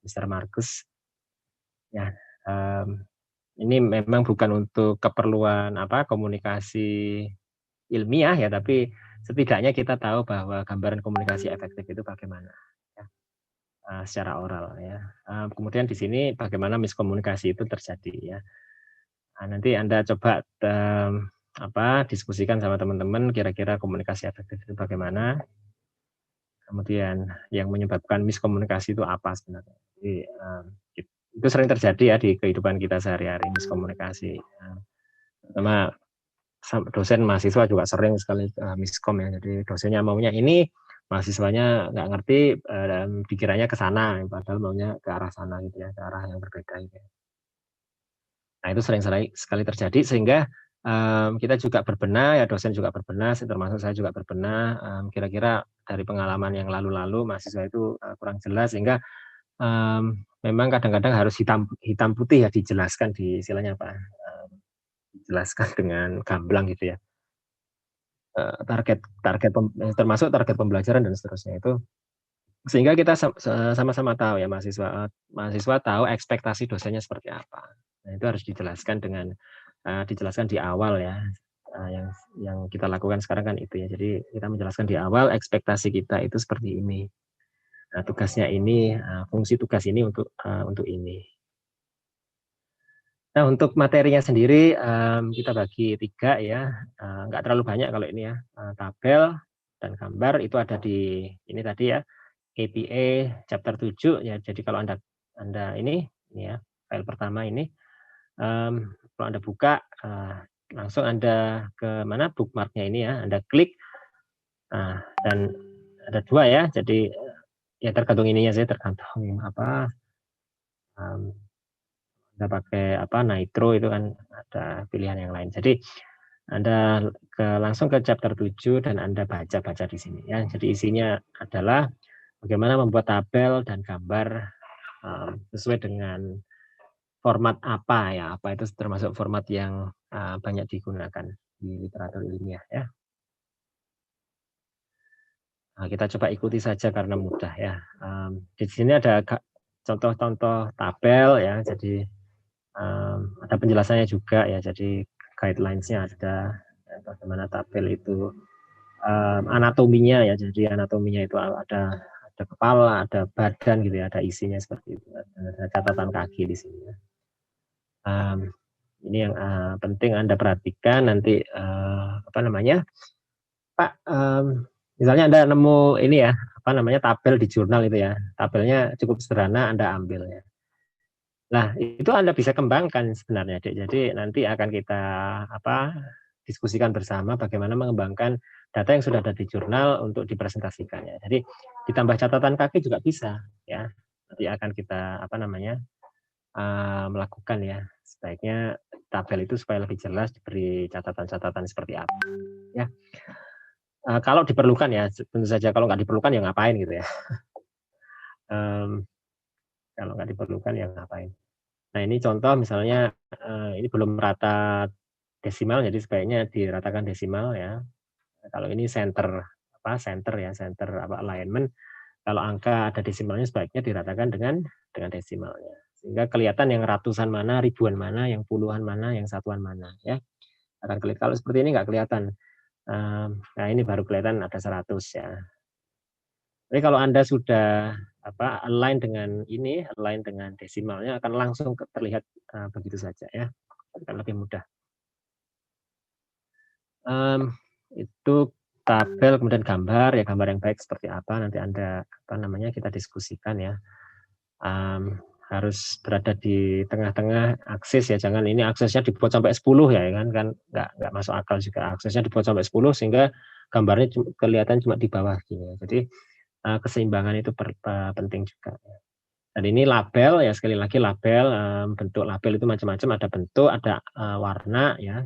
Mr. Markus Ya, ini memang bukan untuk keperluan komunikasi ilmiah ya, tapi setidaknya kita tahu bahwa gambaran komunikasi efektif itu bagaimana ya, secara oral ya. Kemudian di sini bagaimana miskomunikasi itu terjadi ya. Nanti Anda coba diskusikan sama teman-teman kira-kira komunikasi efektif itu bagaimana. Kemudian yang menyebabkan miskomunikasi itu apa sebenarnya. Jadi, itu sering terjadi ya di kehidupan kita sehari-hari, miskomunikasi. Terutama dosen mahasiswa juga sering sekali miskom ya. Jadi dosennya maunya ini, mahasiswanya nggak ngerti dan dikiranya ke sana, padahal maunya ke arah sana gitu ya, ke arah yang berbeda gitu ya. Nah itu sering sekali terjadi sehingga kita juga berbenah ya, dosen juga berbenah, termasuk saya juga berbenah. Kira-kira dari pengalaman yang lalu-lalu mahasiswa itu kurang jelas sehingga memang kadang-kadang harus hitam putih ya dijelaskan di istilahnya apa, dijelaskan dengan gamblang gitu ya. Target target termasuk target pembelajaran dan seterusnya itu, sehingga kita sama-sama tahu ya mahasiswa tahu ekspektasi dosennya seperti apa. Nah itu harus dijelaskan dijelaskan di awal ya, yang kita lakukan sekarang kan itu ya. Jadi kita menjelaskan di awal ekspektasi kita itu seperti ini. Nah tugasnya ini, fungsi tugas ini untuk ini. Nah untuk materinya sendiri kita bagi 3 ya, nggak terlalu banyak kalau ini ya, tabel dan gambar itu ada di ini tadi ya, KPA chapter 7 ya. Jadi kalau Anda ini ya, file pertama ini, kalau Anda buka, langsung Anda ke mana, bookmark-nya ini ya, Anda klik, dan ada 2 ya, jadi ya tergantung ininya sih, tergantung Anda pakai Nitro itu kan ada pilihan yang lain. Jadi Anda langsung ke chapter 7 dan Anda baca-baca di sini ya. Jadi isinya adalah bagaimana membuat tabel dan gambar sesuai dengan format apa ya, apa itu termasuk format yang banyak digunakan di literatur ilmiah ya. Nah, kita coba ikuti saja karena mudah ya. Di sini ada contoh-contoh tabel ya, jadi ada penjelasannya juga ya, jadi guidelines-nya ada bagaimana tabel itu anatominya ya, jadi anatominya itu ada kepala, ada badan gitu ya, ada isinya seperti itu, ada catatan kaki di sini ya. Ini yang penting Anda perhatikan nanti Pak, misalnya Anda nemu ini ya, tabel di jurnal itu ya, tabelnya cukup sederhana Anda ambil ya. Nah, itu Anda bisa kembangkan sebenarnya, Dek. Jadi nanti akan kita diskusikan bersama bagaimana mengembangkan data yang sudah ada di jurnal untuk dipresentasikan ya. Jadi ditambah catatan kaki juga bisa ya. Nanti akan kita melakukan ya. Sebaiknya tabel itu supaya lebih jelas diberi catatan-catatan seperti apa ya. Kalau diperlukan ya, tentu saja kalau nggak diperlukan ya ngapain gitu ya. Kalau nggak diperlukan ya ngapain. Nah ini contoh misalnya ini belum rata desimal, jadi sebaiknya diratakan desimal ya. Kalau ini center ya, center alignment. Kalau angka ada desimalnya sebaiknya diratakan dengan desimalnya. Sehingga kelihatan yang ratusan mana, ribuan mana, yang puluhan mana, yang satuan mana ya. Akan kelihatan. Kalau seperti ini nggak kelihatan. Nah ini baru kelihatan ada 100 ya. Jadi kalau Anda sudah align dengan desimalnya akan langsung terlihat begitu saja ya, akan lebih mudah. Itu tabel kemudian gambar ya, gambar yang baik seperti apa nanti Anda kita diskusikan ya. Harus berada di tengah-tengah aksis ya, jangan ini aksesnya dibuat sampai 10 ya kan nggak masuk akal juga, aksesnya dibuat sampai 10 sehingga gambarnya kelihatan cuma di bawah gini ya. Jadi keseimbangan itu penting juga. Dan ini label ya, sekali lagi label, bentuk label itu macam-macam, ada bentuk, ada warna ya.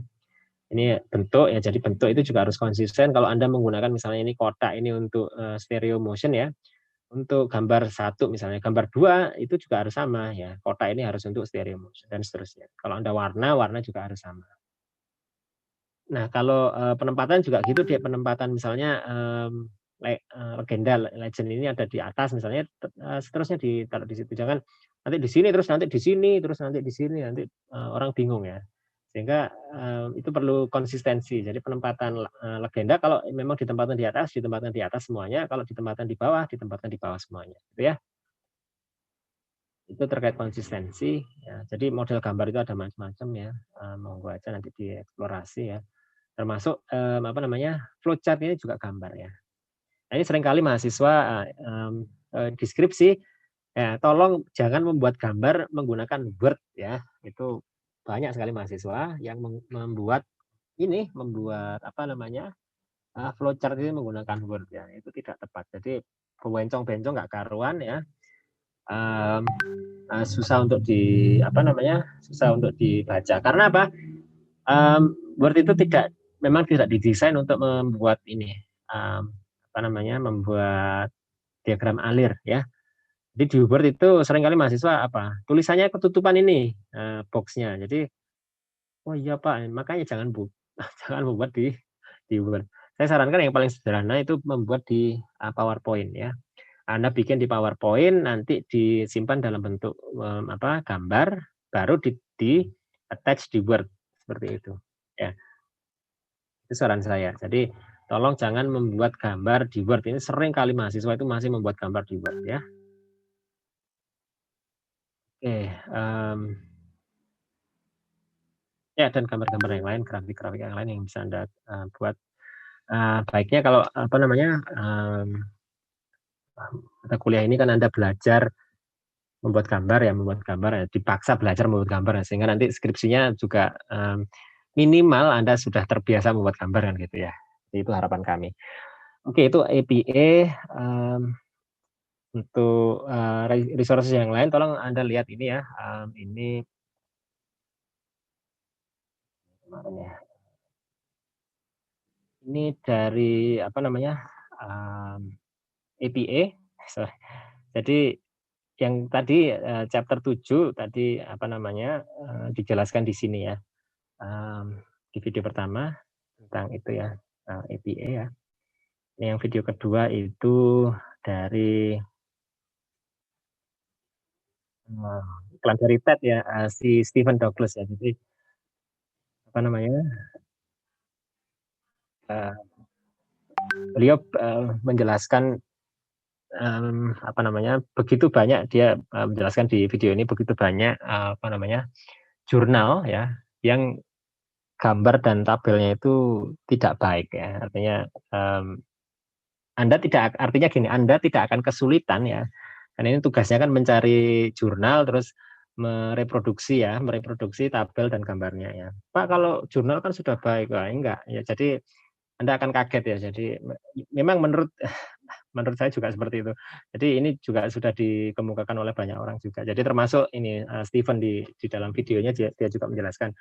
Ini bentuk ya, jadi bentuk itu juga harus konsisten. Kalau Anda menggunakan misalnya ini kotak ini untuk stereo motion ya, untuk gambar 1 misalnya, gambar 2 itu juga harus sama ya, kotak ini harus untuk stereo motion dan seterusnya. Kalau Anda warna juga harus sama. Nah kalau penempatan juga gitu, dia penempatan misalnya legenda legend ini ada di atas misalnya, seterusnya ditaruh di situ, jangan nanti di sini, terus nanti di sini, terus nanti di sini, nanti orang bingung ya. Sehingga itu perlu konsistensi. Jadi penempatan legenda kalau memang ditempatkan di atas semuanya, kalau ditempatkan di bawah semuanya, gitu ya. Itu terkait konsistensi, ya. Jadi model gambar itu ada macam-macam ya, monggo aja nanti dieksplorasi ya. Termasuk, apa namanya, flowchart ini juga gambar ya. Nah, ini seringkali mahasiswa, di skripsi, ya tolong jangan membuat gambar menggunakan Word ya. Itu banyak sekali mahasiswa yang membuat apa namanya, flowchart ini menggunakan Word ya, itu tidak tepat. Jadi bencong-bencong nggak karuan ya, susah untuk susah untuk dibaca. Karena apa? Word itu memang tidak didesain untuk membuat membuat diagram alir ya. Jadi di Word itu seringkali mahasiswa tulisannya ketutupan ini boxnya. Jadi, oh iya Pak, makanya jangan membuat di Word. Saya sarankan yang paling sederhana itu membuat di PowerPoint ya. Anda bikin di PowerPoint, nanti disimpan dalam bentuk gambar, baru di attach di Word seperti itu. Ya, itu saran saya. Jadi tolong jangan membuat gambar di Word. Ini sering kali mahasiswa itu masih membuat gambar di Word ya. Oke, ya dan gambar-gambar yang lain, grafik-grafik yang lain yang bisa Anda buat. Baiknya kalau mata kuliah ini kan Anda belajar membuat gambar ya, dipaksa belajar membuat gambar ya, sehingga nanti skripsinya juga minimal Anda sudah terbiasa membuat gambar kan gitu ya. Itu harapan kami. Oke, itu APA. Untuk resources yang lain tolong Anda lihat ini ya. Ini kemarin ya. Ini dari APA. Jadi yang tadi chapter 7 tadi dijelaskan di sini ya. Di video pertama tentang itu ya, APA ya. Yang video kedua itu dari iklan dari TED ya, si Stephen Douglas ya. Jadi beliau menjelaskan begitu banyak dia menjelaskan di video ini begitu banyak jurnal ya yang gambar dan tabelnya itu tidak baik ya. Artinya gini, Anda tidak akan kesulitan ya. Karena ini tugasnya kan mencari jurnal terus mereproduksi tabel dan gambarnya ya. Pak, kalau jurnal kan sudah baik. Wah, enggak ya. Jadi Anda akan kaget ya. Jadi memang menurut saya juga seperti itu. Jadi ini juga sudah dikemukakan oleh banyak orang juga. Jadi termasuk ini Steven di dalam videonya dia juga menjelaskan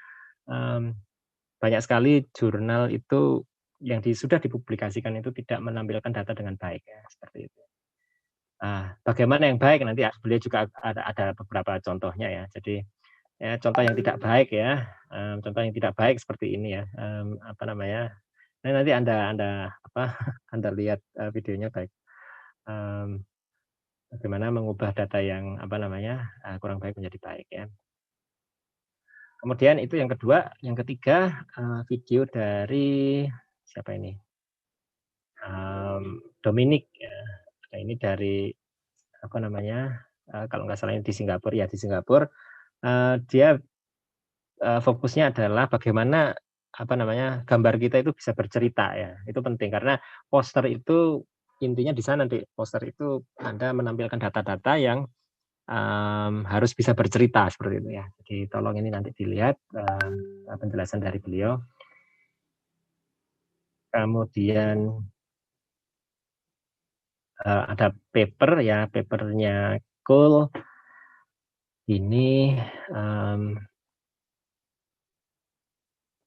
banyak sekali jurnal itu yang sudah dipublikasikan itu tidak menampilkan data dengan baik ya, seperti itu. Bagaimana yang baik nanti beliau juga ada beberapa contohnya ya. Jadi ya, contoh yang tidak baik ya, contoh yang tidak baik seperti ini ya. Nah, nanti Anda lihat videonya baik. Bagaimana mengubah data yang kurang baik menjadi baik ya. Kemudian itu yang kedua, yang ketiga video dari siapa ini? Dominic ya. Nah, ini dari kalau nggak salah ini di Singapura ya, di Singapura dia fokusnya adalah bagaimana gambar kita itu bisa bercerita ya. Itu penting karena poster itu intinya di sana nanti poster itu Anda menampilkan data-data yang harus bisa bercerita seperti itu ya. Jadi tolong ini nanti dilihat penjelasan dari beliau. Kemudian ada paper ya, papernya Cole. Ini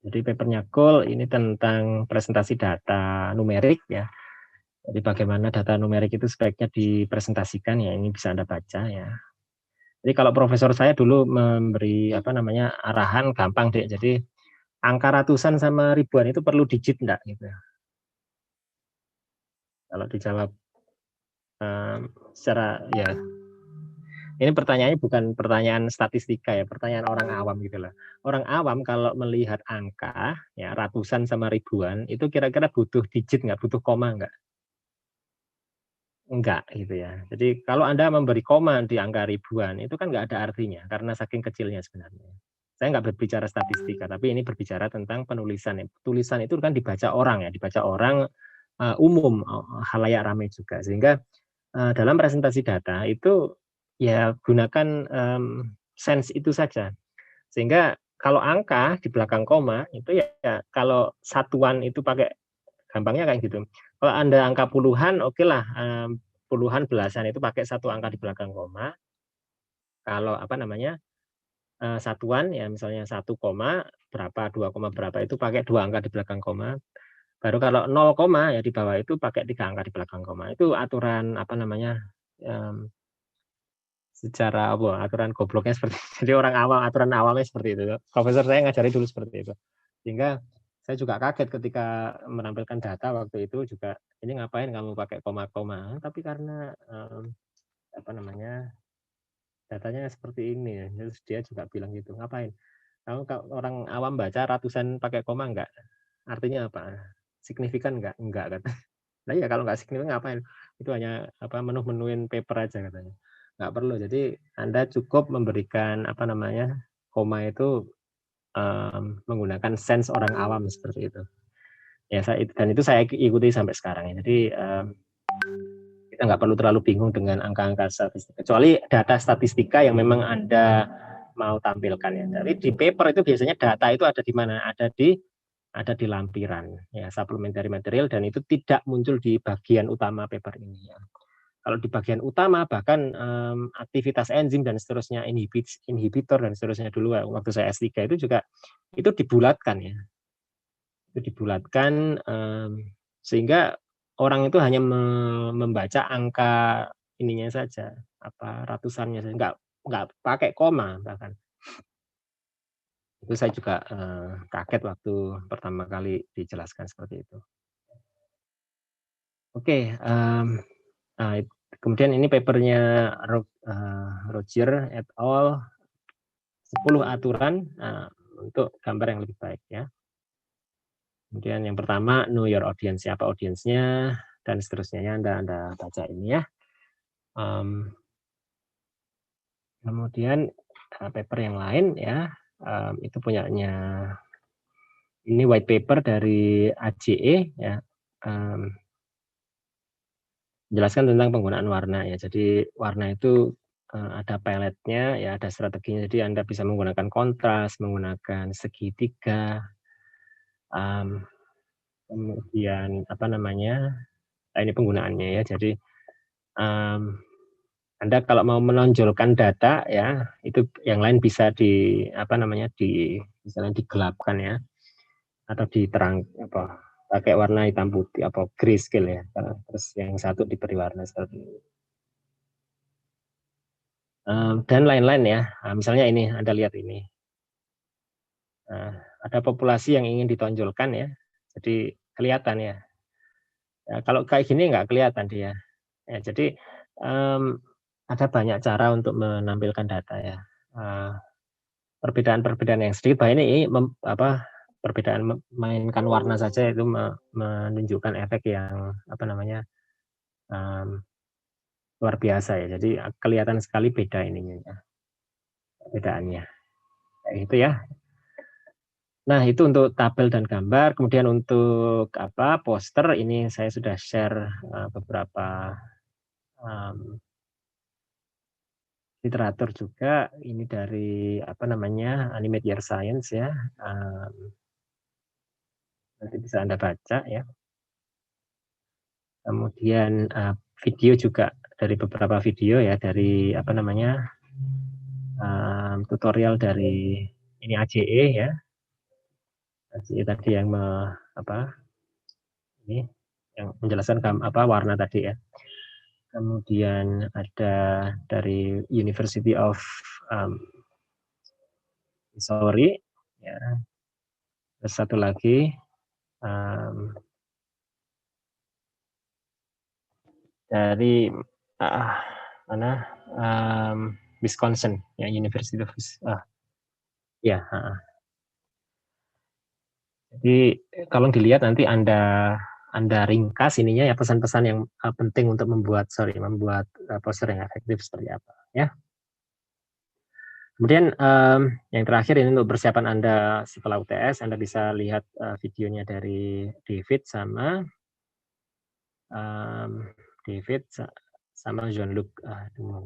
jadi papernya Cole ini tentang presentasi data numerik ya. Jadi bagaimana data numerik itu sebaiknya dipresentasikan ya, ini bisa Anda baca ya. Jadi kalau profesor saya dulu memberi arahan gampang deh. Jadi angka ratusan sama ribuan itu perlu digit enggak gitu ya. Kalau dijawab secara ya Ini pertanyaannya bukan pertanyaan statistika ya, pertanyaan orang awam gitu loh. Orang awam kalau melihat angka ya ratusan sama ribuan itu kira-kira butuh digit nggak, butuh koma nggak? Enggak gitu ya. Jadi kalau Anda memberi koma di angka ribuan itu kan nggak ada artinya karena saking kecilnya sebenarnya. Saya nggak berbicara statistika, tapi ini berbicara tentang penulisan ya. Tulisan itu kan dibaca orang ya, dibaca orang umum, halayak ramai juga. Sehingga dalam presentasi data itu ya gunakan sense itu saja. Sehingga kalau angka di belakang koma itu ya kalau satuan itu pakai gampangnya kayak gitu. Kalau Anda angka puluhan, oke lah puluhan belasan itu pakai satu angka di belakang koma. Kalau apa namanya satuan ya misalnya 1, berapa 2, berapa itu pakai dua angka di belakang koma. Baru kalau 0, ya di bawah itu pakai 3 angka di belakang koma. Itu aturan apa namanya secara apa aturan gobloknya seperti itu. Jadi orang awam aturan awamnya seperti itu. Profesor saya ngajari dulu seperti itu. Sehingga saya juga kaget ketika menampilkan data waktu itu juga ini ngapain kamu pakai koma-koma? Tapi karena apa namanya datanya seperti ini ya. Terus dia juga bilang gitu, ngapain? Kamu kalau orang awam baca ratusan pakai koma enggak? Artinya apa? Signifikan enggak? Enggak kata. Nah ya kalau enggak signifikan ngapain? Itu hanya apa menuhin paper aja katanya. Enggak perlu. Jadi Anda cukup memberikan apa namanya koma itu menggunakan sense orang awam seperti itu. Ya saya dan itu saya ikuti sampai sekarang ya. Jadi kita nggak perlu terlalu bingung dengan angka-angka statistik. Kecuali data statistika yang memang Anda mau tampilkan ya. Jadi di paper itu biasanya data itu ada di mana? Ada di lampiran ya supplementary material dan itu tidak muncul di bagian utama paper ini ya. Kalau di bagian utama bahkan aktivitas enzim dan seterusnya inhibitor dan seterusnya dulu waktu saya S3 itu juga itu dibulatkan ya. Itu dibulatkan sehingga orang itu hanya membaca angka ininya saja apa ratusannya saja nggak pakai koma bahkan. Itu saya juga kaget waktu pertama kali dijelaskan seperti itu. Oke, nah, kemudian ini papernya Roger et al. 10 aturan untuk gambar yang lebih baik ya. Kemudian yang pertama know your audience, siapa audiensnya dan seterusnya. Anda baca ini ya. Kemudian paper yang lain ya itu punyanya ini white paper dari AJE ya. Menjelaskan tentang penggunaan warna ya. Jadi warna itu ada paletnya ya, ada strateginya. Jadi Anda bisa menggunakan kontras, menggunakan segitiga, kemudian apa namanya? Ini penggunaannya ya. Jadi Anda kalau mau menonjolkan data ya, itu yang lain bisa di apa namanya? Misalnya digelapkan ya atau diterang apa pakai warna hitam putih apa grayscale ya. Terus yang satu diberi warna seperti ini. Dan lain-lain ya. Misalnya ini, Anda lihat ini. Ada populasi yang ingin ditonjolkan ya. Jadi kelihatan ya. Kalau kayak gini nggak kelihatan dia. Ya, jadi ada banyak cara untuk menampilkan data ya. Perbedaan-perbedaan yang sedikit, ini perbedaan memainkan warna saja itu menunjukkan efek yang apa namanya luar biasa ya. Jadi kelihatan sekali beda ininya ya, perbedaannya. Kayak gitu ya. Nah, itu untuk tabel dan gambar. Kemudian untuk apa poster ini saya sudah share beberapa literatur juga. Ini dari apa namanya Animate Your Science ya. Nanti bisa Anda baca ya. Kemudian video juga dari beberapa video ya dari apa namanya tutorial dari ini AJE ya. AJE tadi yang ini yang menjelaskan apa warna tadi ya. Kemudian ada dari University of Missouri ya. Terus satu lagi dari mana Wisconsin, ya University of ya. Jadi kalau dilihat nanti Anda ringkas ininya ya pesan-pesan yang penting untuk membuat poster yang efektif seperti apa ya. Kemudian yang terakhir ini untuk persiapan Anda setelah UTS, Anda bisa lihat videonya dari David sama Jean-Luc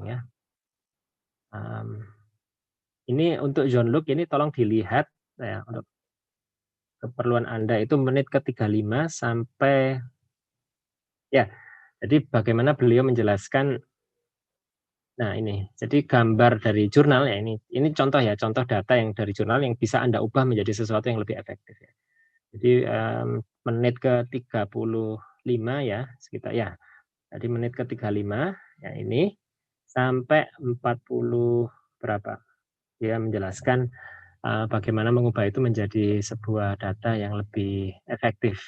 ya. Ini untuk Jean-Luc ini tolong dilihat ya, untuk keperluan Anda itu menit ke 35 sampai ya. Jadi bagaimana beliau menjelaskan. Nah ini, jadi gambar dari jurnal ya ini contoh ya, contoh data yang dari jurnal yang bisa Anda ubah menjadi sesuatu yang lebih efektif ya. Jadi menit ke 35 ya, sekitar ya. Jadi menit ke 35 ya ini sampai 40 berapa. Dia menjelaskan bagaimana mengubah itu menjadi sebuah data yang lebih efektif.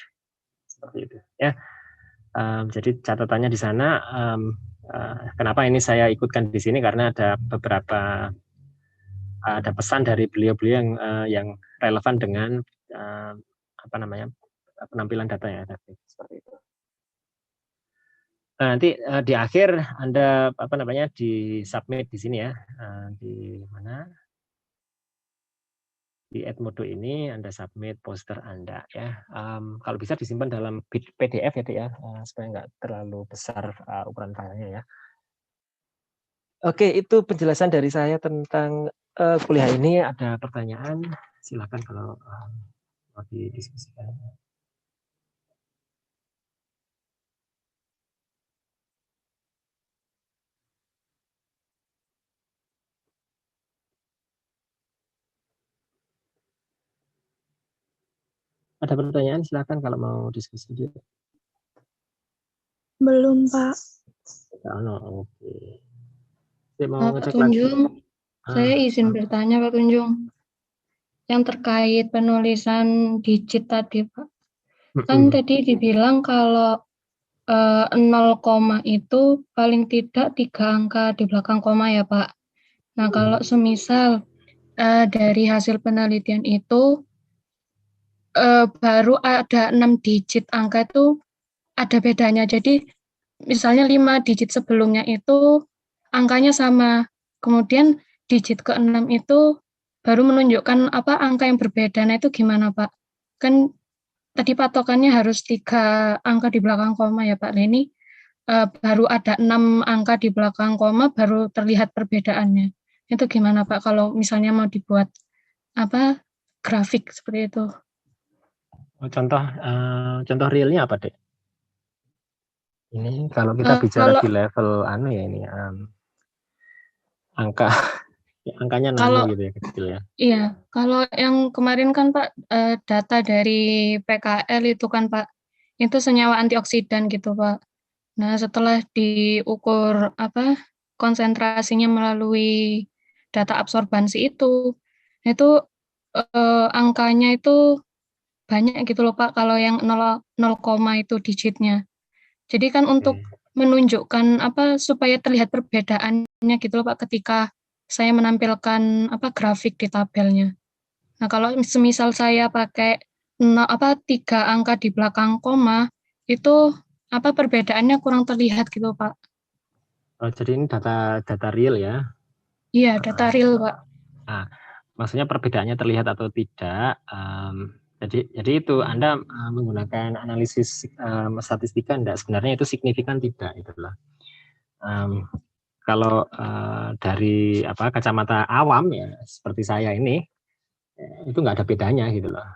Seperti itu ya. Jadi catatannya di sana, kenapa ini saya ikutkan di sini karena ada beberapa ada pesan dari beliau-beliau yang relevan dengan penampilan data yang efektif seperti itu. Nah, nanti di akhir Anda di submit di sini ya, di mana? Di Edmodo ini Anda submit poster Anda ya. Kalau bisa disimpan dalam PDF ya, Dek ya, supaya nggak terlalu besar ukuran filenya ya. Oke, itu penjelasan dari saya tentang kuliah ini. Ada pertanyaan? Silakan kalau mau didiskusikan. Ada pertanyaan? Silakan kalau mau diskusi juga. Belum, Pak. Oke. Pak Tunjung, saya izin bertanya Pak Tunjung. Yang terkait penulisan digit tadi Pak. Kan tadi dibilang kalau 0, itu paling tidak 3 angka di belakang koma ya Pak. Nah kalau semisal dari hasil penelitian itu baru ada 6 digit angka itu ada bedanya. Jadi misalnya 5 digit sebelumnya itu angkanya sama. Kemudian digit ke-6 itu baru menunjukkan angka yang berbeda. Nah itu gimana Pak? Kan tadi patokannya harus 3 angka di belakang koma ya Pak. Nah ini baru ada 6 angka di belakang koma baru terlihat perbedaannya. Itu gimana Pak kalau misalnya mau dibuat grafik seperti itu? Contoh realnya apa, Dek? Ini kalau kita bicara di level ini angkanya nano gitu ya, kecil ya. Iya, kalau yang kemarin kan Pak data dari PKL itu kan Pak, itu senyawa antioksidan gitu Pak. Nah setelah diukur konsentrasinya melalui data absorbansi itu angkanya itu banyak gitu loh Pak kalau yang 0, itu digitnya. Jadi kan untuk menunjukkan supaya terlihat perbedaannya gitu loh Pak ketika saya menampilkan grafik di tabelnya. Nah kalau semisal saya pakai 3 angka di belakang koma itu perbedaannya kurang terlihat gitu Pak. Oh, jadi ini data real ya? Iya, data real Pak. Nah, maksudnya perbedaannya terlihat atau tidak? Jadi itu Anda menggunakan analisis statistika enggak, sebenarnya itu signifikan tidak itulah. Kalau dari kacamata awam ya seperti saya ini itu nggak ada bedanya gitu loh.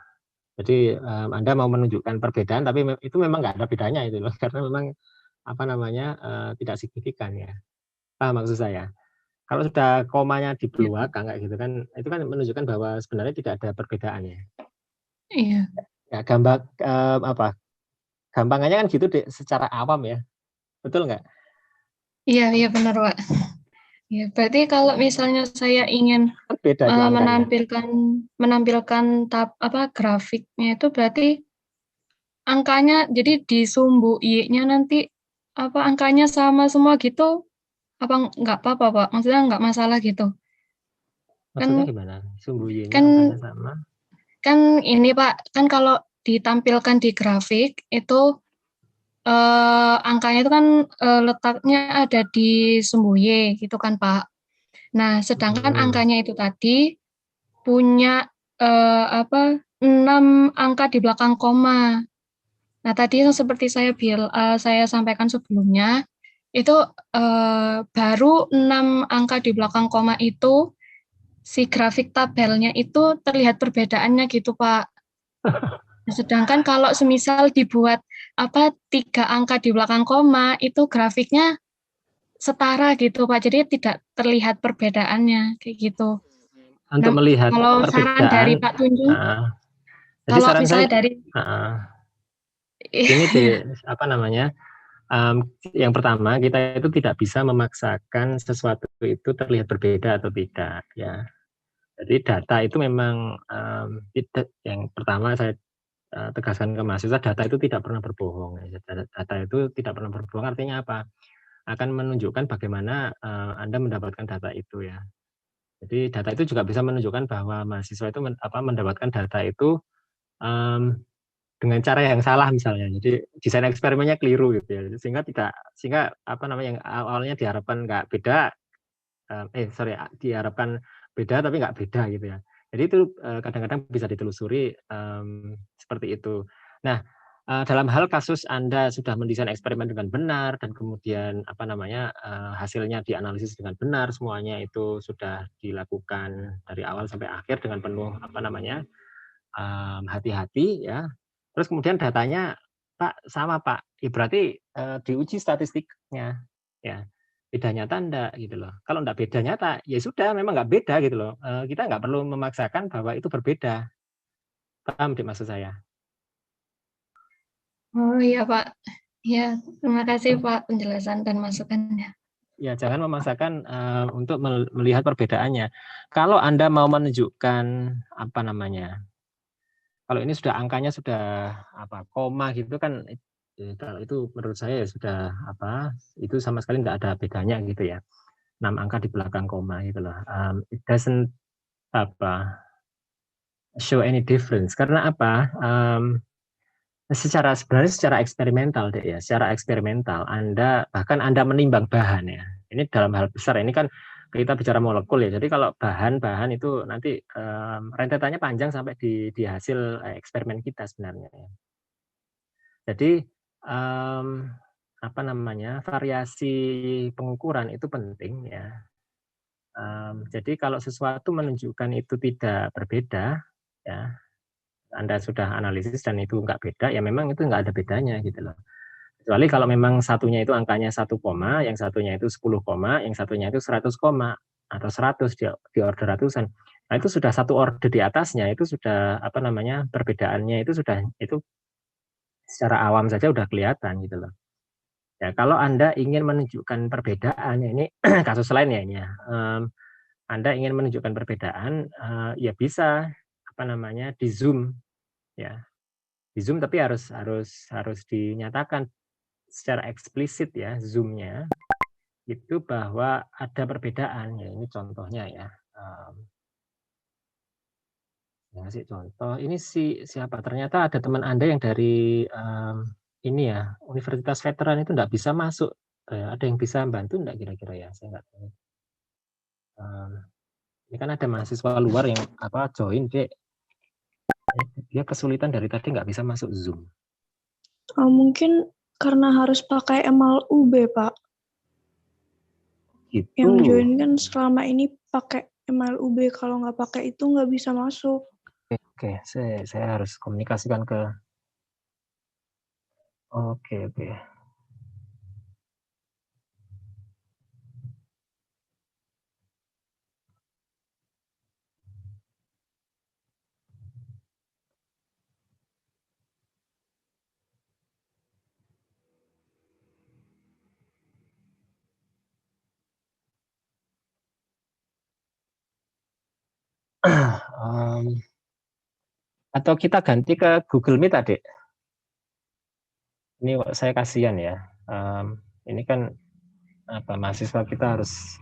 Jadi Anda mau menunjukkan perbedaan tapi itu memang nggak ada bedanya itu loh, karena memang tidak signifikan ya. Paham maksud saya? Kalau sudah komanya di belakang kayak gitu kan, itu kan menunjukkan bahwa sebenarnya tidak ada perbedaannya. Iya. Ya, gampangannya kan gitu deh, secara awam ya, betul nggak? Iya benar Pak. Ya, berarti kalau misalnya saya ingin menampilkan grafiknya itu berarti angkanya jadi di sumbu I-nya nanti angkanya sama semua gitu Apa nggak apa-apa, Pak? Maksudnya nggak masalah gitu? Maksudnya Kan gimana? Sumbu Y-nya kan angkanya sama? kan ini, Pak, kan kalau ditampilkan di grafik itu, angkanya itu kan, letaknya ada di sumbu Y gitu kan, Pak. Nah, sedangkan Hmm. angkanya itu tadi punya, 6 angka di belakang koma. Nah, tadi yang seperti saya sampaikan sebelumnya, itu, baru 6 angka di belakang koma itu, si grafik tabelnya itu terlihat perbedaannya gitu, Pak. Sedangkan kalau semisal dibuat, 3 angka di belakang koma, itu grafiknya setara gitu, Pak, jadi tidak terlihat perbedaannya, kayak gitu. Untuk Nah, melihat kalau saran dari perbedaan, Pak Tunjung, jadi kalau saran saya, misalnya dari gini iya, deh, apa namanya? Yang pertama, kita itu tidak bisa memaksakan sesuatu itu terlihat berbeda atau tidak, ya. Jadi data itu memang tidak. Yang pertama saya tegaskan ke mahasiswa, data itu tidak pernah berbohong. Data itu tidak pernah berbohong artinya apa? Akan menunjukkan bagaimana Anda mendapatkan data itu, ya. Jadi data itu juga bisa menunjukkan bahwa mahasiswa itu mendapatkan data itu um, dengan cara yang salah misalnya. Jadi desain eksperimennya keliru gitu ya. Sehingga apa namanya yang awalnya diharapkan nggak beda, diharapkan beda tapi nggak beda gitu ya. Jadi itu kadang-kadang bisa ditelusuri seperti itu. Nah, dalam hal kasus Anda sudah mendesain eksperimen dengan benar dan kemudian apa namanya hasilnya dianalisis dengan benar, semuanya itu sudah dilakukan dari awal sampai akhir dengan penuh apa namanya hati-hati ya. Terus kemudian datanya Pak sama Pak, ya berarti diuji statistiknya ya. Beda nyata enggak gitu loh. Kalau enggak beda nyata, ya sudah memang enggak beda gitu loh. Kita enggak perlu memaksakan bahwa itu berbeda. Paham deh maksud saya? oh iya, Pak. Iya, terima kasih, Pak, penjelasan dan masukannya. Ya jangan memaksakan untuk melihat perbedaannya. Kalau Anda mau menunjukkan apa namanya, kalau ini sudah angkanya sudah apa koma gitu kan, kalau itu menurut saya ya sudah apa, itu sama sekali enggak ada bedanya gitu ya. 6 angka di belakang koma gitu loh. It doesn't apa show any difference karena apa? Sebenarnya secara eksperimental deh ya, secara eksperimental Anda bahkan Anda menimbang bahan ya. Ini dalam hal besar. Ini kan kita bicara molekul ya. Jadi kalau bahan-bahan itu nanti rentetannya panjang sampai di hasil eksperimen kita sebenarnya. Ya. Jadi apa namanya variasi pengukuran itu penting ya. Jadi kalau sesuatu menunjukkan itu tidak berbeda, ya Anda sudah analisis dan itu nggak beda, ya memang itu nggak ada bedanya gitu loh. Kecuali kalau memang satunya itu angkanya 1 koma, yang satunya itu 10 koma, yang satunya itu 100 koma, atau 100 di order ratusan. Nah itu sudah satu order di atasnya, itu sudah apa namanya perbedaannya itu secara awam saja udah kelihatan gitu loh. Ya kalau Anda ingin menunjukkan perbedaan, ya ini kasus lain ya ini ya. Anda ingin menunjukkan perbedaan, ya bisa apa namanya di zoom ya, di zoom tapi harus dinyatakan secara eksplisit ya zoomnya itu bahwa ada perbedaan ya ini contohnya ya. Ngasih contoh ini siapa ternyata ada teman Anda yang dari ini ya Universitas Veteran itu enggak bisa masuk. Ada yang bisa bantu enggak kira-kira ya? Saya enggak tahu. Ini kan ada mahasiswa luar yang apa join dia kesulitan dari tadi nggak bisa masuk Zoom. Mungkin karena harus pakai emal UB, Pak. Gitu. Yang join kan selama ini pakai emal UB, kalau nggak pakai itu nggak bisa masuk. Oke, saya harus komunikasikan ke. Oke. Atau kita ganti ke Google Meet, Adik. Ini saya kasihan ya. Ini kan apa mahasiswa kita harus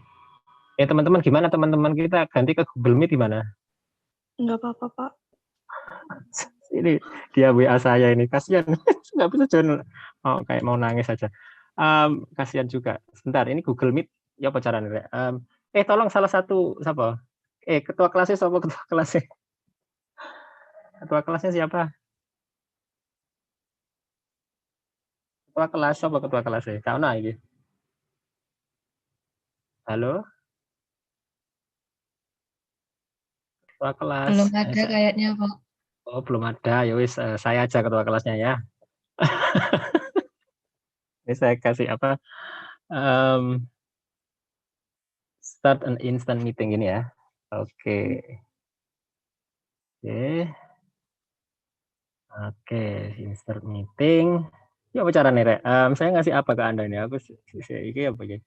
teman-teman gimana teman-teman kita ganti ke Google Meet gimana? Nggak apa-apa, Pak. Ini dia WA saya ini kasihan nggak bisa join kayak mau nangis aja. Kasihan juga. Sebentar ini Google Meet ya apa caranya? Tolong salah satu siapa? Ketua kelasnya siapa ketua kelasnya? Ketua kelasnya siapa? Ketua kelas siapa ketua kelasnya? Kau nah ini. Halo? Ketua kelas. Belum ada kayaknya, Pak. Oh, belum ada. Ya wis, saya aja ketua kelasnya ya. Ini saya kasih apa? Start an instant meeting ini ya. Oke. Oke, insert meeting. Ya apa caranya, Rek? Saya ngasih apa ke Anda ini? Aku ini apa ya?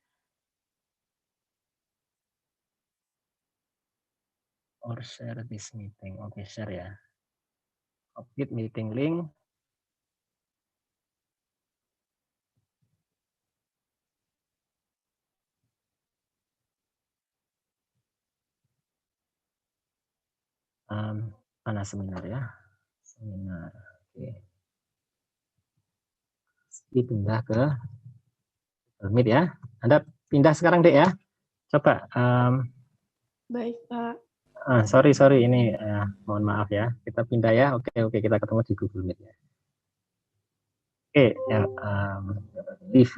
Or share this meeting. Oke, share ya. Copy meeting link. Mana seminar ya? Seminar. Oke. Pindah ke Meet ya. Anda pindah sekarang, Dek ya. Coba. Baik, Pak. Sorry ini mohon maaf ya. Kita pindah ya. Oke, kita ketemu di Google Meet ya. Oke, ya leave.